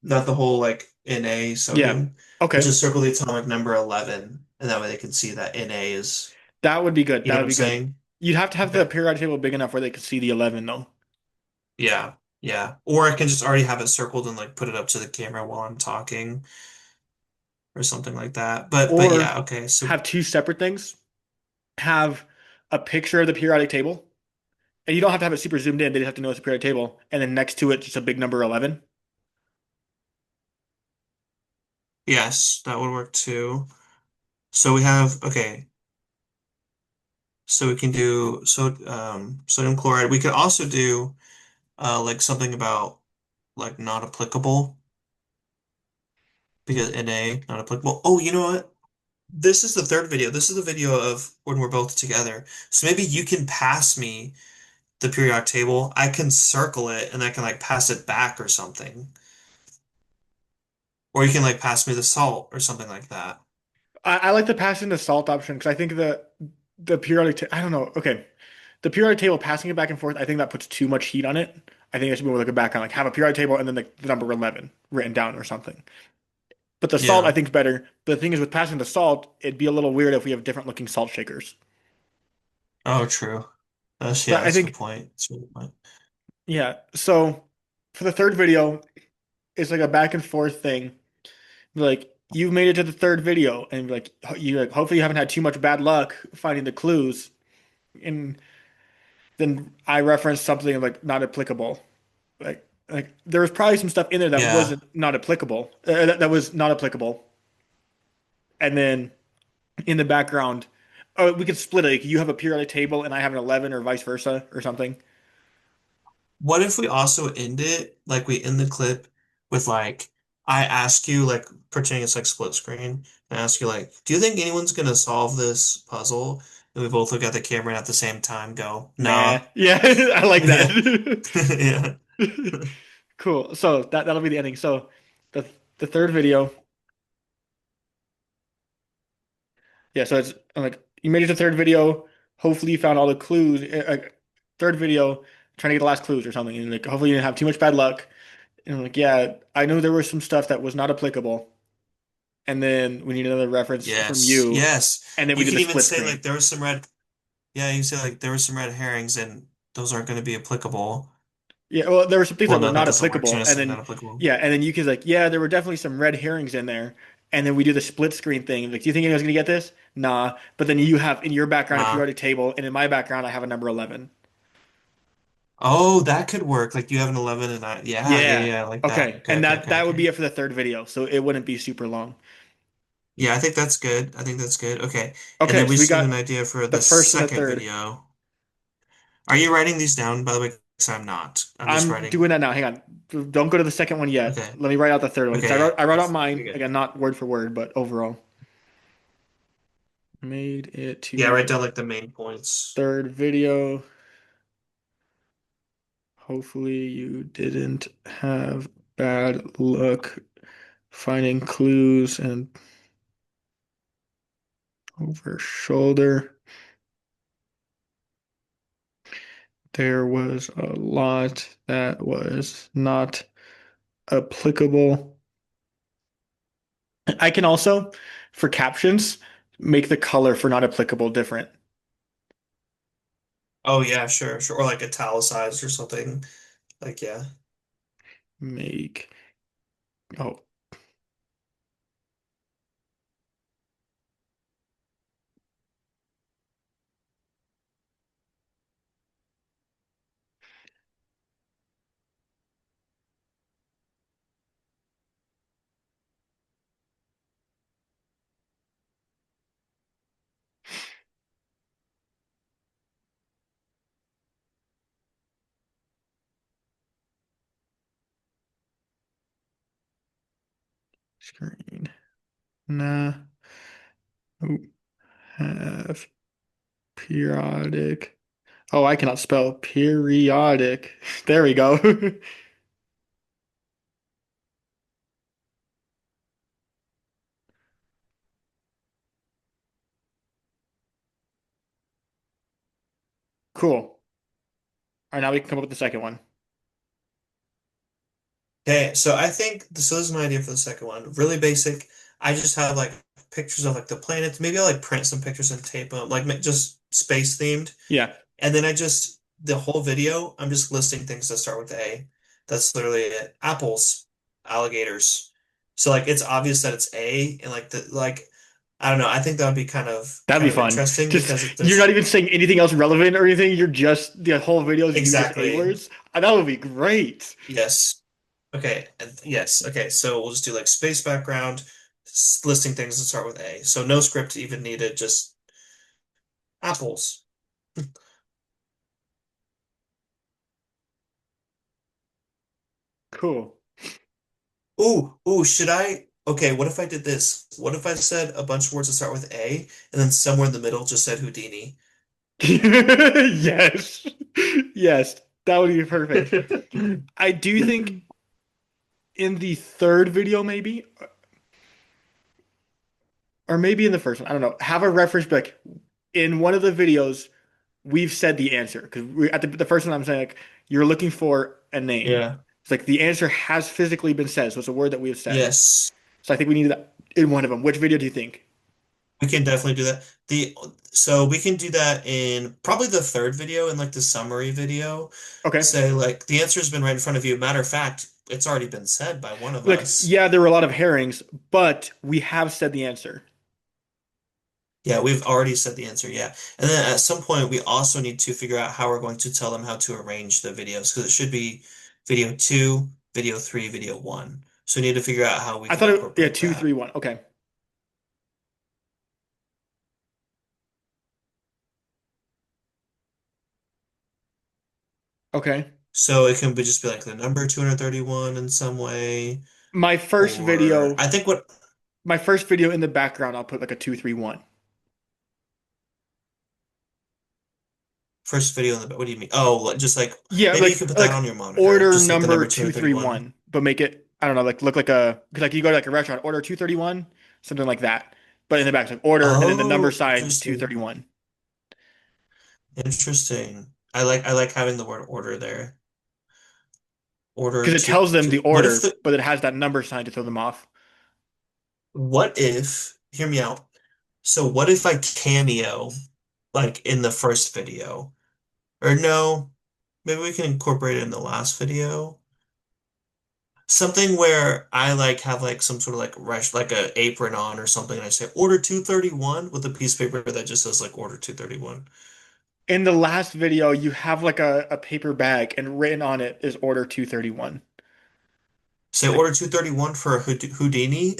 not the whole like Na Yeah. sodium, but Okay. just circle the atomic number 11, and that way they can see that Na is, That would be good. you That know would what I'm be good. saying? You'd have to have the Okay. periodic table big enough where they could see the 11 though. Yeah. Yeah. Or I can just already have it circled and like put it up to the camera while I'm talking or something like that. But Or yeah, okay. So have two separate things. Have a picture of the periodic table. And you don't have to have it super zoomed in. They just have to know it's a periodic table. And then next to it, just a big number 11. yes, that would work too. So we have okay. So we can do sodium chloride. We could also do like something about like not applicable because Na not applicable. Oh, you know what? This is the third video. This is the video of when we're both together. So maybe you can pass me the periodic table. I can circle it and I can like pass it back or something. Or you can like pass me the salt or something like that. I like the passing the salt option because I think the periodic I don't know. Okay. The periodic table passing it back and forth, I think that puts too much heat on it. I think it should be more like a background, like have a periodic table and then the number 11 written down or something. But the salt I Yeah. think is better. But the thing is with passing the salt, it'd be a little weird if we have different looking salt shakers. Oh, true. That's So yeah, I that's a good think, point. That's a good point. yeah. So for the third video, it's like a back and forth thing. Like you've made it to the third video, and like you like hopefully you haven't had too much bad luck finding the clues. And then I referenced something like not applicable. Like there was probably some stuff in there that Yeah. wasn't not applicable. That was not applicable. And then in the background, oh, we could split it. Like, you have a periodic table, and I have an 11, or vice versa, or something. What if we also end it like we end the clip with like I ask you like pretending it's like split screen and I ask you like, do you think anyone's gonna solve this puzzle? And we both look at the camera and at the same time go, Nah. nah. Yeah, I like Yeah. that. Yeah. Cool. So that'll be the ending. So the the third video, yeah. So it's like you made it to the third video. Hopefully you found all the clues. Third video, trying to get the last clues or something. And like hopefully you didn't have too much bad luck. And I'm like, yeah, I know there was some stuff that was not applicable. And then we need another reference from Yes. you. Yes. And then we You did can the even split say screen. like there was some red yeah, you can say like there were some red herrings and those aren't gonna be applicable. Yeah, well, there were some things Well, that were no, that not doesn't work. So you're applicable. gonna And say not then applicable. yeah, and then you could like, yeah, there were definitely some red herrings in there. and then we do the split screen thing. Like, do you think anyone's gonna get this? Nah. But then you have in your background a Nah. periodic table, and in my background I have a number 11. Oh, that could work. Like you have an 11 and I, yeah, yeah, Yeah. yeah, I like that. Okay. Okay, And okay, that okay, that would be okay. it for the third video, so it wouldn't be super long. Yeah, I think that's good. I think that's good. Okay. And Okay, then we so we just need an got idea for the the first and the second third. video. Are you writing these down, by the way? Because I'm not. I'm just I'm doing writing. that now. Hang on. Don't go to the second one yet. Okay. Let me write out the third one because Okay, yeah. I wrote out You're mine good. again, not word for word, but overall. Made it Yeah, to write the down like the main points. third video. Hopefully you didn't have bad luck finding clues and over shoulder. There was a lot that was not applicable. I can also, for captions, make the color for not applicable different. Oh yeah, sure, sure. Or like italicized or something. Like yeah. Make, oh, screen. Nah, oh, have periodic. Oh, I cannot spell periodic. There we go. Cool. All right, now we can come up with the second one. Okay, so I think so this is my idea for the second one. Really basic. I just have like pictures of like the planets. Maybe I'll like print some pictures and tape them, like just space themed. Yeah, And then I just the whole video, I'm just listing things that start with A. That's literally it. Apples, alligators. So like it's obvious that it's A and like the like I don't know. I think that would be that'd be kind of fun. interesting because Just you're not there's even saying anything else relevant or anything. You're just the whole video is you just A exactly words. That would be great. yes. Okay, yes. Okay, so we'll just do like space background, listing things that start with A. So no script even needed, just apples. Cool. Ooh, should I? Okay, what if I did this? What if I said a bunch of words that start with A, and then somewhere in the middle just said Houdini? Yes. Yes, that would be perfect. I do think in the third video, maybe, or maybe in the first one, I don't know, have a reference like in one of the videos, we've said the answer because we at the first one I'm saying like you're looking for a name. Yeah. It's like the answer has physically been said, so it's a word that we have said. Yes, So I think we need that in one of them. Which video do you think? we can definitely do that. The so we can do that in probably the third video in like the summary video. Okay. Say like the answer has been right in front of you. Matter of fact, it's already been said by one of Like, us. yeah, there were a lot of herrings, but we have said the answer. Yeah, we've already said the answer, yeah. And then at some point, we also need to figure out how we're going to tell them how to arrange the videos, because it should be video two, video three, video one. So we need to figure out how we I can thought it, yeah, incorporate two, three, that. one. Okay. Okay. So it can be just be like the number 231 in some way, My first or video, I think what my first video in the background, I'll put like a two, three, one. first video in the, what do you mean? Oh, just like, Yeah, maybe you can put that like on your monitor, order just like the number number 231. 231, but make it, I don't know, like look like a, cause like you go to like a restaurant, order 231, something like that. But in the back, it's like order and then the number Oh, sign interesting. 231. Interesting. I like having the word order there. Order Because it tells them the what if order, the but it has that number sign to throw them off. what if, hear me out. So what if I cameo like in the first video? Or no, maybe we can incorporate it in the last video. something where I like have like some sort of like rush, like a apron on or something, and I say order 231 with a piece of paper that just says like order 231. In the last video, you have like a paper bag and written on it is order 231. Say order 231 for a Houdini.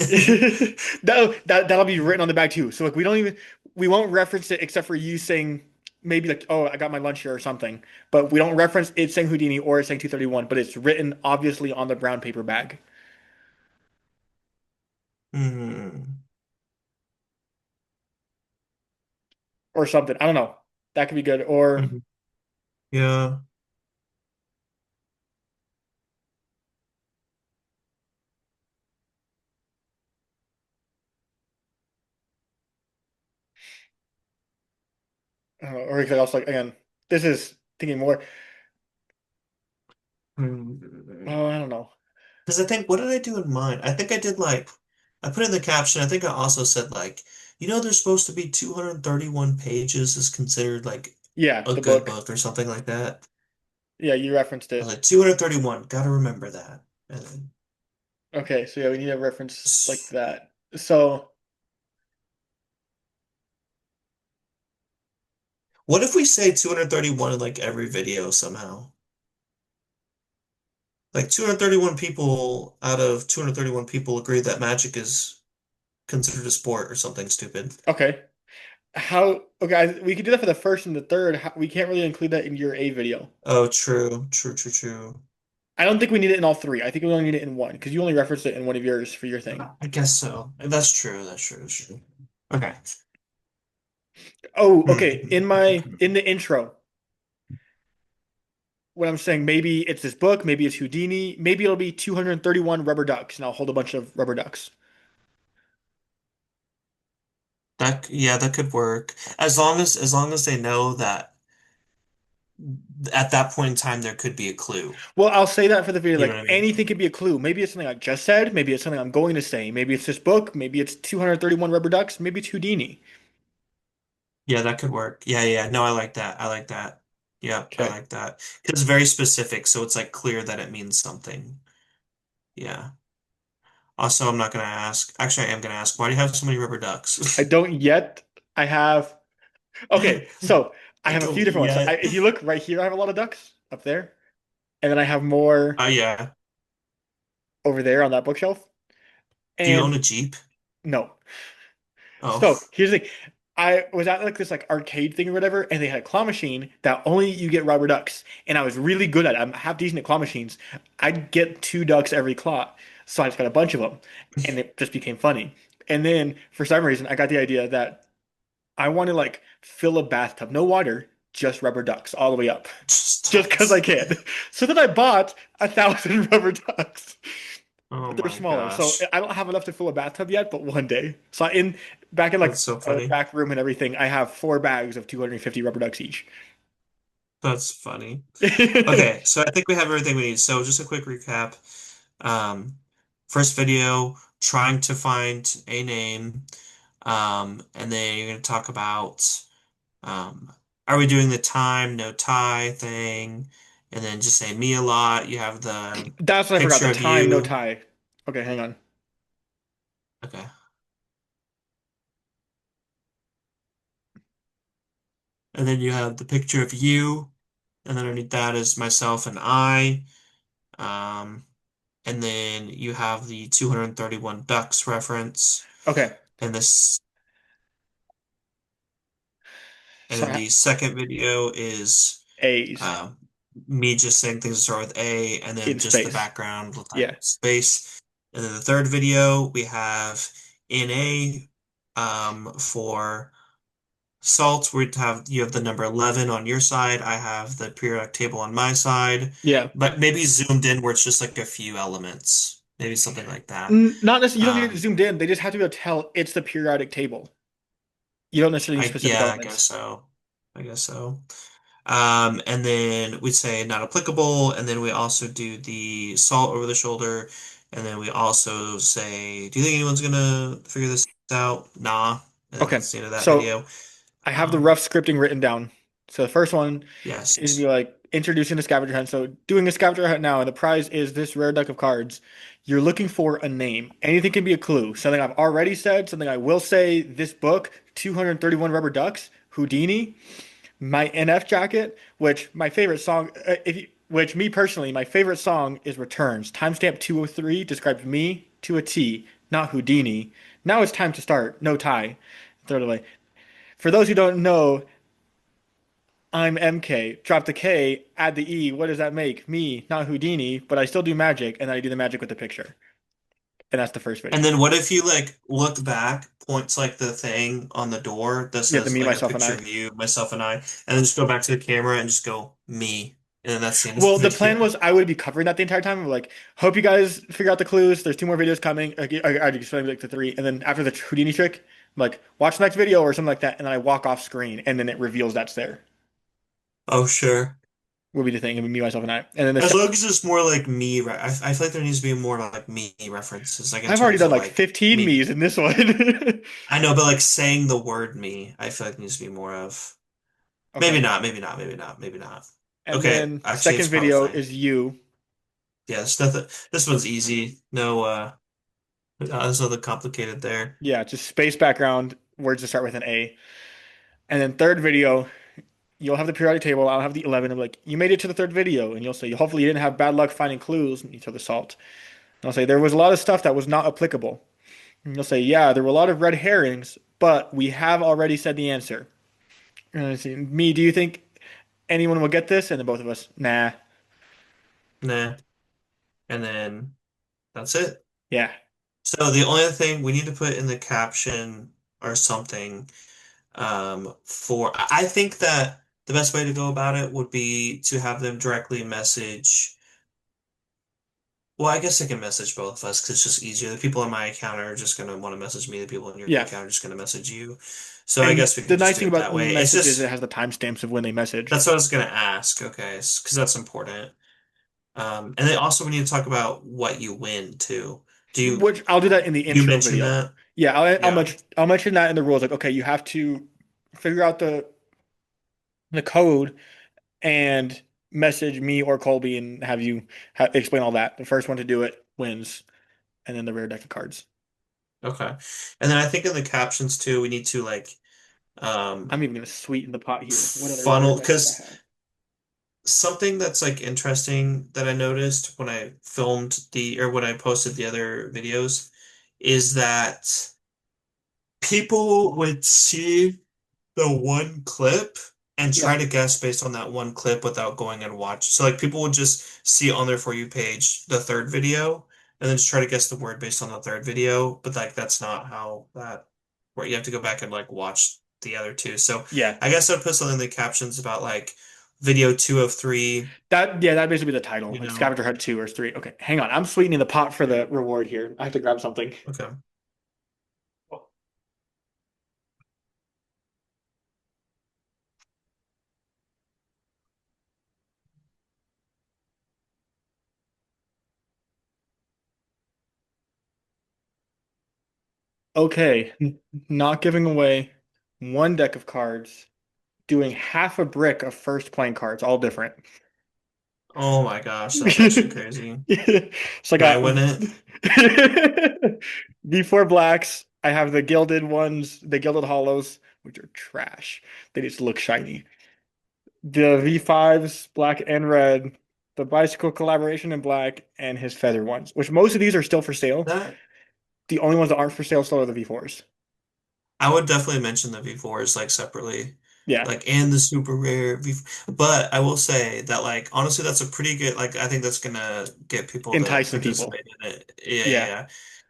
That'll be written on the bag too. So like we won't reference it except for you saying maybe like, oh, I got my lunch here or something. But we don't reference it saying Houdini or it saying 231, but it's written obviously on the brown paper bag Hmm. or something. I don't know. That could be good. Or Mhm. Yeah. I don't know, or anything else like again, this is thinking more. Oh, I don't know. Because I think, what did I do in mine? I think I did like, I put in the caption, I think I also said like, there's supposed to be 231 pages is considered like Yeah, a the good book. book or something like that. Yeah, you referenced I was it. like, 231, gotta remember that. And then, Okay, so yeah, we need a reference like that. So what if we say 231 in like every video somehow? Like 231 people out of 231 people agree that magic is considered a sport or something stupid. okay. Okay, we could do that for the first and the third. We can't really include that in your A video. Oh, true, true, true, true. I don't think we need it in all three. I think we only need it in one because you only referenced it in one of yours for your thing. I guess so. That's true. That's true. That's true. Okay. Oh, okay. Hmm. In the intro, when I'm saying maybe it's this book, maybe it's Houdini, maybe it'll be 231 rubber ducks, and I'll hold a bunch of rubber ducks. Yeah, that could work. As long as they know that at that point in time there could be a clue. Well, I'll say that for the video. You know what Like I mean? anything could be a clue. Maybe it's something I just said. Maybe it's something I'm going to say. Maybe it's this book. Maybe it's 231 rubber ducks. Maybe it's Houdini. Yeah, that could work. Yeah, yeah. No, I like that. I like that. Yeah, I Okay. like that. 'Cause it's very specific, so it's like clear that it means something. Yeah. Also, I'm not gonna ask. Actually, I am gonna ask, why do you have so many rubber I ducks? don't yet. I have. Okay, so I I have a few don't different ones. So yet. if you look right here, I have a lot of ducks up there, and then I have more Oh yeah. over there on that bookshelf. Do you own And a Jeep? no. Oh. So here's the thing. I was at like this like arcade thing or whatever, and they had a claw machine that only you get rubber ducks, and I was really good at it. I'm half decent at claw machines. I'd get two ducks every claw, so I just got a bunch of them, and it just became funny. And then for some reason, I got the idea that I want to like fill a bathtub, no water, just rubber ducks all the way up, Just just because I ducks. can. So then I bought 1,000 rubber ducks. Oh But they're my smaller, so gosh. I don't have enough to fill a bathtub yet. But one day, so in back in like That's so a funny. back room and everything, I have 4 bags of 250 rubber ducks each. That's funny. Okay, so I think we have everything we need. So just a quick recap. Um, First video, trying to find a name. And then you're going to talk about um, are we doing the time, no tie thing? And then just say me a lot. You have the That's what I forgot. The picture of time, no you. tie. Okay, hang on. Okay. And then you have the picture of you. And then underneath that is myself and I. Um, and then you have the 231 ducks reference. Okay, And this and so then the second video is A's uh, me just saying things that start with A, and then in just the space. background with like Yeah. space. And then the third video we have in A for salt. We have you have the number 11 on your side. I have the periodic table on my side, Yeah. but maybe zoomed in where it's just like a few elements, maybe something like that. Not necessarily. You don't need it Um, zoomed in. They just have to be able to tell it's the periodic table. You don't necessarily need I specific yeah, I guess elements. so. I guess so. And then we'd say not applicable, and then we also do the salt over the shoulder, and then we also say, do you think anyone's gonna figure this out? Nah. And then Okay, that's the end of that so video. I have the Um, rough scripting written down. So the first one is yes. be like introducing the scavenger hunt. So doing a scavenger hunt now, and the prize is this rare deck of cards. You're looking for a name. Anything can be a clue. Something I've already said, something I will say. This book, 231 Rubber Ducks, Houdini, my NF jacket, which my favorite song, which me personally, my favorite song is Returns. Timestamp 203 describes me to a T, not Houdini. Now it's time to start. No tie. Throw it away. For those who don't know, I'm MK. Drop the K, add the E. What does that make? Me, not Houdini, but I still do magic, and then I do the magic with the picture. And that's the first And video. then what if you like look back, points like the thing on the door that You have to says me, like a myself, and picture I. of you, myself, and I, and then just go back to the camera and just go me, and then that's the end of Well, the the plan video. was I would be covering that the entire time. Like, hope you guys figure out the clues. There's two more videos coming. I just like the three, and then after the Houdini trick, I'm like, watch the next video or something like that, and then I walk off screen, and then it reveals that's there. Oh, sure. Will be the thing. It'll be me, myself, and I. And then the As second, long as it's more like me, I feel like there needs to be more like me references, like in I've already terms done of like like 15 me. me's in this one. I know, but like saying the word me, I feel like needs to be more of. Maybe Okay. not, maybe not, maybe not, maybe not. And Okay, then actually, second it's probably video fine. is you. Yeah, there's nothing. This one's easy. No, there's nothing complicated there. Yeah, just space background, words that start with an A. And then third video, you'll have the periodic table. I'll have the 11. I'm like, you made it to the third video. And you'll say, hopefully you didn't have bad luck finding clues. And you throw the salt. And I'll say, there was a lot of stuff that was not applicable. And you'll say, yeah, there were a lot of red herrings, but we have already said the answer. And I say, me, do you think anyone will get this? And then both of us, nah. Nah, and then that's it. Yeah. So the only other thing we need to put in the caption or something for I think that the best way to go about it would be to have them directly message. Well, I guess they can message both of us because it's just easier. The people on my account are just gonna want to message me. The people on your Yeah. account are just gonna message you. So I And guess we the can just nice do thing it about that way. It's messages, it just has the timestamps of when they message. that's what I was gonna ask. Okay, because that's important. And then also we need to talk about what you win too. Do you Which I'll do that in the you intro mentioned video. that? Yeah, Yeah. I'll mention that in the rules. Like, okay, you have to figure out the code and message me or Colby and have you explain all that. The first one to do it wins, and then the rare deck of cards. Okay. And then I think in the captions too, we need to like I'm even gonna sweeten the pot here. What other rare funnel decks do I because have? something that's like interesting that I noticed when I filmed the or when I posted the other videos is that people would see the one clip and Yeah, try to guess based on that one clip without going and watch. So like people would just see on their For You page the third video and then just try to guess the word based on the third video. But like that's not how that where you have to go back and like watch the other two. So yeah. I guess I'd put something in the captions about like video two of three, That basically be the title, you like know. Scavenger Hunt 2 or 3. Okay, hang on. I'm sweetening the pot for the reward here. I have to grab something. Okay. Okay, not giving away one deck of cards, doing half a brick of first playing cards, all different. Oh my gosh, that's actually crazy. So I Can I got win it? V4 blacks. I have the gilded ones, the gilded hollows, which are trash. They just look shiny. The V5s, black and red. The bicycle collaboration in black and his feather ones, which most of these are still for sale. That The only ones that aren't for sale still are the V4s. I would definitely mention the V4s like separately. Yeah, Like and the super rare V but I will say that like honestly that's a pretty good like I think that's gonna get people to enticing people. participate in it. Yeah, yeah, Yeah, yeah.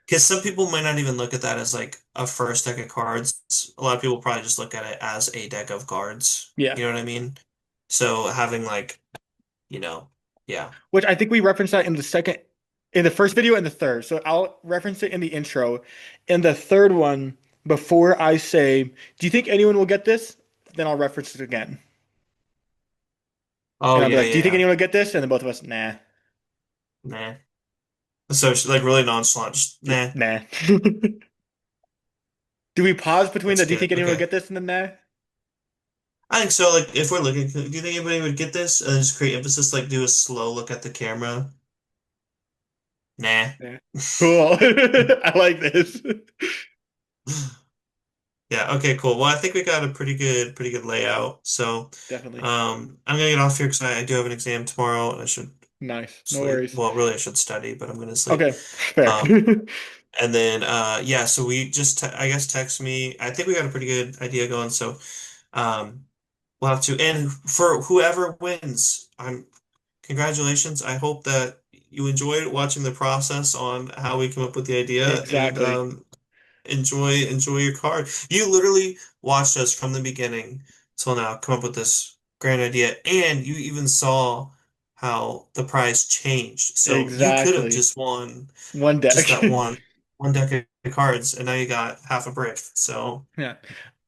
Because some people might not even look at that as like a first deck of cards. A lot of people probably just look at it as a deck of cards. yeah. You know what I mean? So having like, you know, yeah. Which I think we referenced that in the first video and the third. So I'll reference it in the intro. In the third one, before I say, do you think anyone will get this? Then I'll reference it again. Oh And I'll be yeah, like, do yeah, you think yeah. anyone will get this? And then both of us, nah. Nah. So she's like really nonchalant, just Yeah, nah. nah. Do we pause between That's the do you good. think anyone will Okay. get this and then nah? I think so. Like, if we're looking, do you think anybody would get this and just create emphasis, like do a slow look at the camera? Nah. Yeah. Cool. I like this. Yeah, okay, cool. Well, I think we got a pretty good layout. So, Definitely. I'm gonna get off here because I do have an exam tomorrow and I should Nice. No sleep. worries. Well, really, I should study, but I'm gonna sleep. Okay. Fair. Um, and then, yeah, so we just, te I guess, text me. I think we got a pretty good idea going. So, um, we'll have to, and for whoever wins, congratulations. I hope that you enjoyed watching the process on how we come up with the idea and, Exactly. enjoy your card. You literally watched us from the beginning till now come up with this grand idea, and you even saw how the prize changed. So you could have Exactly. just won One just deck. that one deck of cards, and now you got half a brick. So Yeah.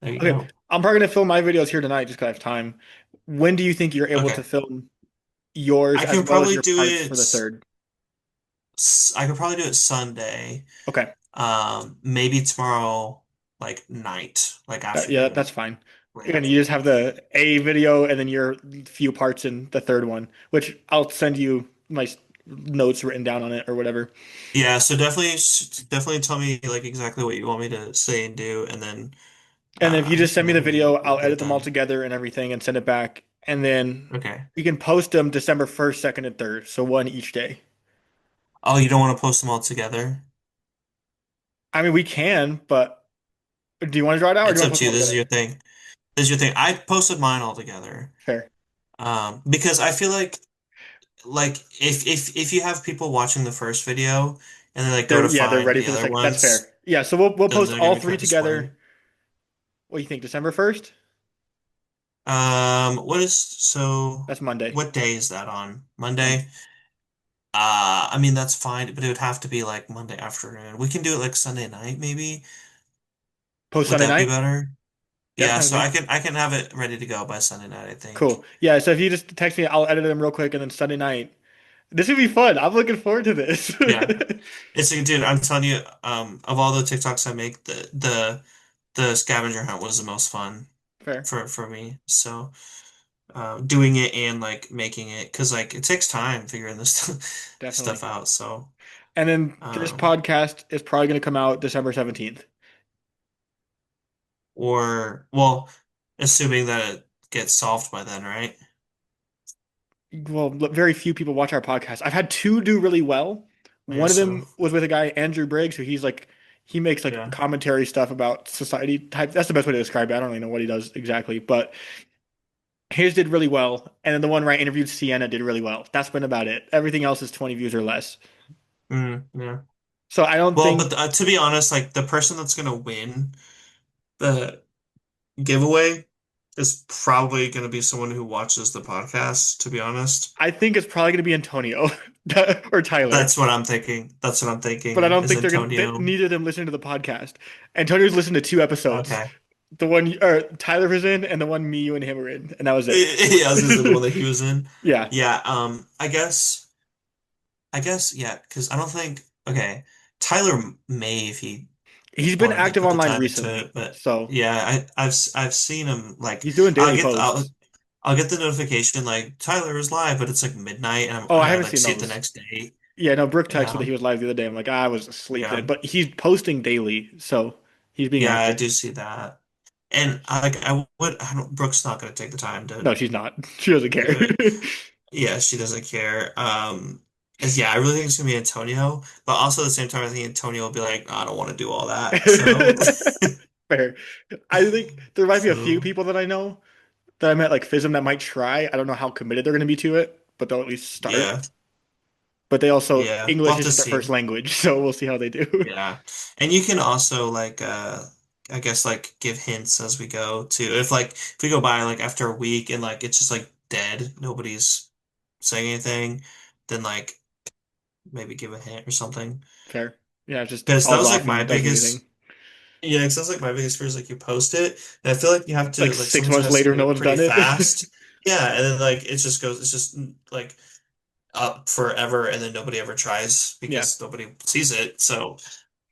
there you Okay. go. I'm probably gonna film my videos here tonight just 'cause I have time. When do you think you're able to Okay, film yours I as can well as probably your do parts for it. the third? I could probably do it Sunday. Okay. Maybe tomorrow, like night, like Yeah, that's afternoon, fine. late And you just afternoon. have the A video and then your few parts in the third one, which I'll send you my notes written down on it or whatever. Yeah, so definitely tell me like exactly what you want me to say and do, And then if you just send me the video, we'll I'll get it edit them all done. together and everything and send it back. And then Okay. we can post them December 1st, 2nd, and 3rd. So one each day. Oh, you don't want to post them all together? I mean, we can, but do you want to draw it out or do It's you want up to post to them you. all This is together? your thing. This is your thing. I posted mine all together. Fair. Because I feel like if you have people watching the first video and they like go to They're find ready the for the other second. That's ones, fair. Yeah, so we'll then post they're all gonna be three kind of together. spoiled. What do you think? December 1st? What is so? That's Monday. What day is that on? Monday. Monday? I mean that's fine, but it would have to be like Monday afternoon. We can do it like Sunday night, maybe. Post Would Sunday that be night? better? Yeah, Yeah, fine with so me. I can have it ready to go by Sunday night, I think. Cool. Yeah, so if you just text me, I'll edit them real quick and then Sunday night. This would be fun. I'm looking forward to this. Yeah. It's a dude, I'm telling you, of all the TikToks I make, the scavenger hunt was the most fun Fair. for me. So doing it and like making it, because like it takes time figuring this stuff Definitely. out. So And then this um podcast is probably going to come out December 17th. or well, assuming that it gets solved by then, right? Well, very few people watch our podcast. I've had two do really well. I One of guess so. them was with a guy, Andrew Briggs, who he makes like Yeah. commentary stuff about society type. That's the best way to describe it. I don't really know what he does exactly, but his did really well. And then the one where I interviewed Sienna did really well. That's been about it. Everything else is 20 views or less. Yeah. So I don't Well, think but to be honest, like the person that's gonna win the giveaway is probably gonna be someone who watches the podcast, to be honest. I think it's probably going to be Antonio or Tyler. That's what I'm thinking. That's what I'm But I thinking don't is think Antonio. neither of them listen to the podcast. Antonio's listened to two episodes. Okay. The one or Tyler was in and the one me, you and him were in, and that was it. Yeah, I was gonna say the one that he was in. Yeah. Yeah, I guess, yeah, because I don't think, okay, Tyler may if he He's been wanted to active put the online time into recently, it, but so yeah, I've seen him like he's doing daily posts. I'll get the notification like Tyler is live, but it's like midnight and Oh, I I haven't like seen see it the those. next day. Yeah, no, Brooke texted that Yeah, he was live the other day. I'm like, I was asleep then, yeah, but he's posting daily, so he's being yeah, I active. do see that. And I don't Brooke's not gonna take the time to No, she's not. She doesn't care. do it. Yeah, she doesn't care. Yeah, I really think it's gonna be Antonio, but also at the same time, I think Antonio will be like, I don't want to do all that. So, Fair. I think there might be a few so people that I know that I met like FISM that might try. I don't know how committed they're going to be to it, but they'll at least start. yeah, But they also yeah, we'll English have to isn't their see. first language, so we'll see how they do. Yeah, and you can also like, I guess like give hints as we go too. If we go by like after a week and like it's just like dead, nobody's saying anything, then like maybe give a hint or something. Fair. Yeah, just Because that all was like laughing my and doesn't do biggest. anything. Yeah, because that's like my biggest fear is like you post it, and I feel like you have Like to like 6 someone months has to later, do no it one's pretty done it. fast. Yeah, and then like it's just like up forever, and then nobody ever tries Yeah. because nobody sees it.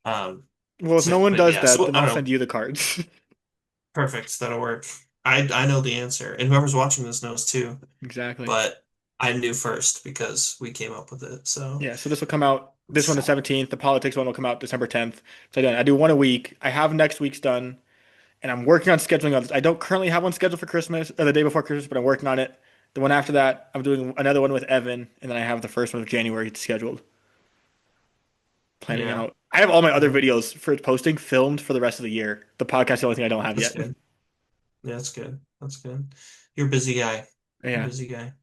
Um, Well, if no one but does yeah, that, so then I I'll don't send know. you the cards. Perfect, that'll work. I know the answer, and whoever's watching this knows too. Exactly. But I knew first because we came up with it. So Yeah, so this will come out, this one the 17th. The politics one will come out December 10th. So I do one a week. I have next week's done, and I'm working on scheduling others. I don't currently have one scheduled for Christmas or the day before Christmas, but I'm working on it. The one after that, I'm doing another one with Evan, and then I have the first one of January scheduled. Planning yeah, out. I have all my other yeah, videos for posting filmed for the rest of the year. The podcast is the only thing I don't have that's yet. good. Yeah, that's good. That's good. You're a busy guy. You're a Yeah. busy guy.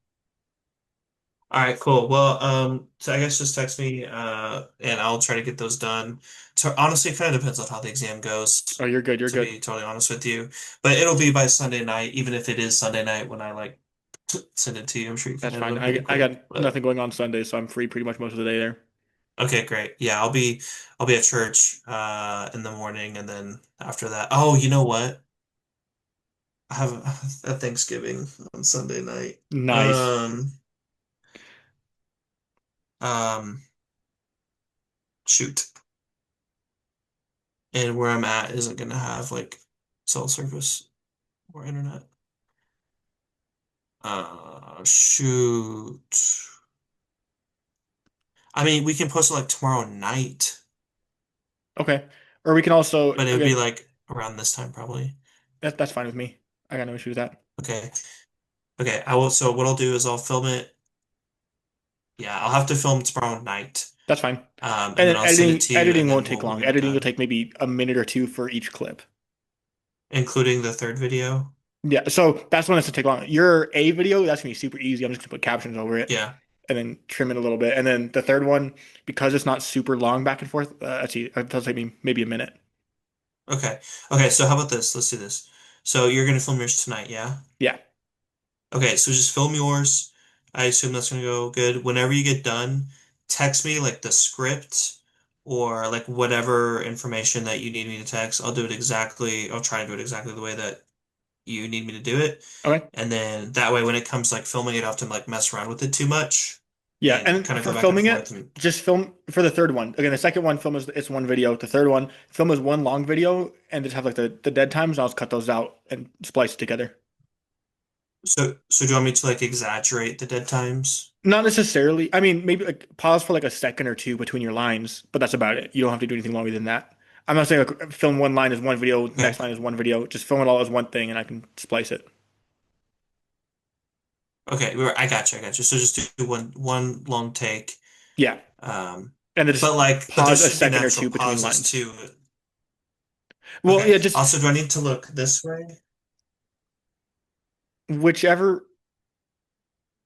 All right, cool. Well, so I guess just text me, and I'll try to get those done. So honestly, it kind of depends on how the exam goes, Oh, you're good. You're to good. be totally honest with you. But it'll be by Sunday night, even if it is Sunday night when I like send it to you. I'm sure you can That's handle fine. it pretty I quick. got But nothing going on Sunday, so I'm free pretty much most of the day there. okay, great. Yeah, I'll be at church in the morning, and then after that, oh, you know what? I have a Thanksgiving on Sunday night. Nice. Um, um, shoot. And where I'm at isn't gonna have like cell service or internet. Shoot. I mean, we can post it like tomorrow night, Okay. Or we can also but it would be again, like around this time probably. that's fine with me. I got no issue with that. Okay. Okay. I will. So what I'll do is I'll film it. Yeah, I'll have to film tomorrow night. That's fine. And And then then I'll send it editing to you, editing and won't then take we'll long. get it Editing will done, take maybe a minute or two for each clip. including the third video. Yeah, so that's when it's gonna take long. Your A video, that's gonna be super easy. I'm just gonna put captions over it Yeah. and then trim it a little bit. And then the third one, because it's not super long back and forth, it'll take me maybe a minute. Okay. Okay. So how about this? Let's do this. So you're gonna film yours tonight, yeah? Yeah. Okay, so just film yours. I assume that's gonna go good. Whenever you get done, text me like the script or like whatever information that you need me to text. I'll do it exactly. I'll try and do it exactly the way that you need me to do it. Okay. And then that way when it comes to like filming it, I don't have to like mess around with it too much Yeah, and and kind of for go back and filming forth it, and just film for the third one. Again, the second one, film is it's one video. The third one, film is one long video, and just have like the dead times. And I'll just cut those out and splice it together. so do you want me to like exaggerate the dead times? Not necessarily. I mean, maybe like pause for like a second or two between your lines, but that's about it. You don't have to do anything longer than that. I'm not saying like film one line as one video, Okay. next line is one video. Just film it all as one thing, and I can splice it. Okay, I got you, I got you. So just do one long take. Yeah, Um, and then just but there pause a should be second or natural two between pauses lines. too. Well, Okay. yeah, just Also, do I need to look this way? whichever.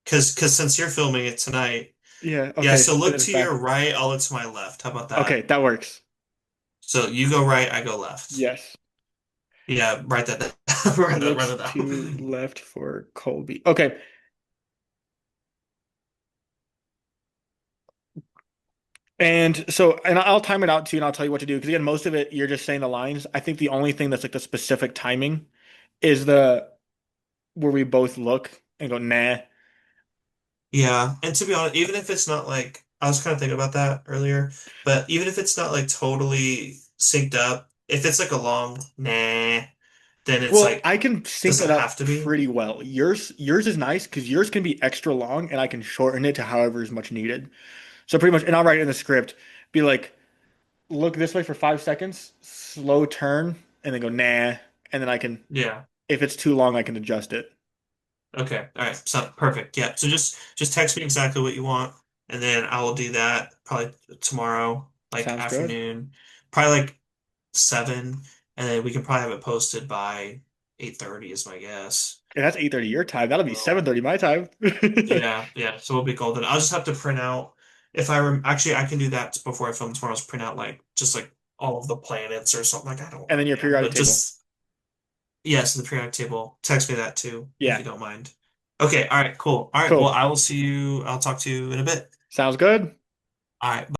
Because since you're filming it tonight, Yeah, yeah. okay, So and look then it's to your back. right. I'll look to my left. How about Okay, that? that works. So you go right, I go left. Yes. Yeah, write that down. Write Looks it to down. left for Colby. Okay. And so, and I'll time it out too, and I'll tell you what to do. Because again, most of it, you're just saying the lines. I think the only thing that's like the specific timing is the where we both look and go, nah. Yeah, and to be honest, even if it's not like I was kind of thinking about that earlier, but even if it's not like totally synced up, if it's like a long nah, then it's Well, like, I can does sync it it have up to be? pretty well. Yours is nice because yours can be extra long, and I can shorten it to however is much needed. So pretty much, and I'll write it in the script, be like, look this way for 5 seconds, slow turn, and then go, nah. And then I can, Yeah. if it's too long, I can adjust it. Okay. All right. So perfect. Yeah. So just text me exactly what you want, and then I will do that probably tomorrow, like Sounds good. afternoon, probably like 7, and then we can probably have it posted by 8:30 is my guess. And that's 8:30 your time. That'll be So 7:30 my time. yeah, yeah. So we'll be golden. I'll just have to print out if I rem actually I can do that before I film tomorrow. Is print out like just like all of the planets or something. Like I don't And then your man, periodic but table. just yes, the periodic table. Text me that too if Yeah, you don't mind. Okay. All right. Cool. All right. Well, cool. I will see you. I'll talk to you in a bit. Sounds good. All right.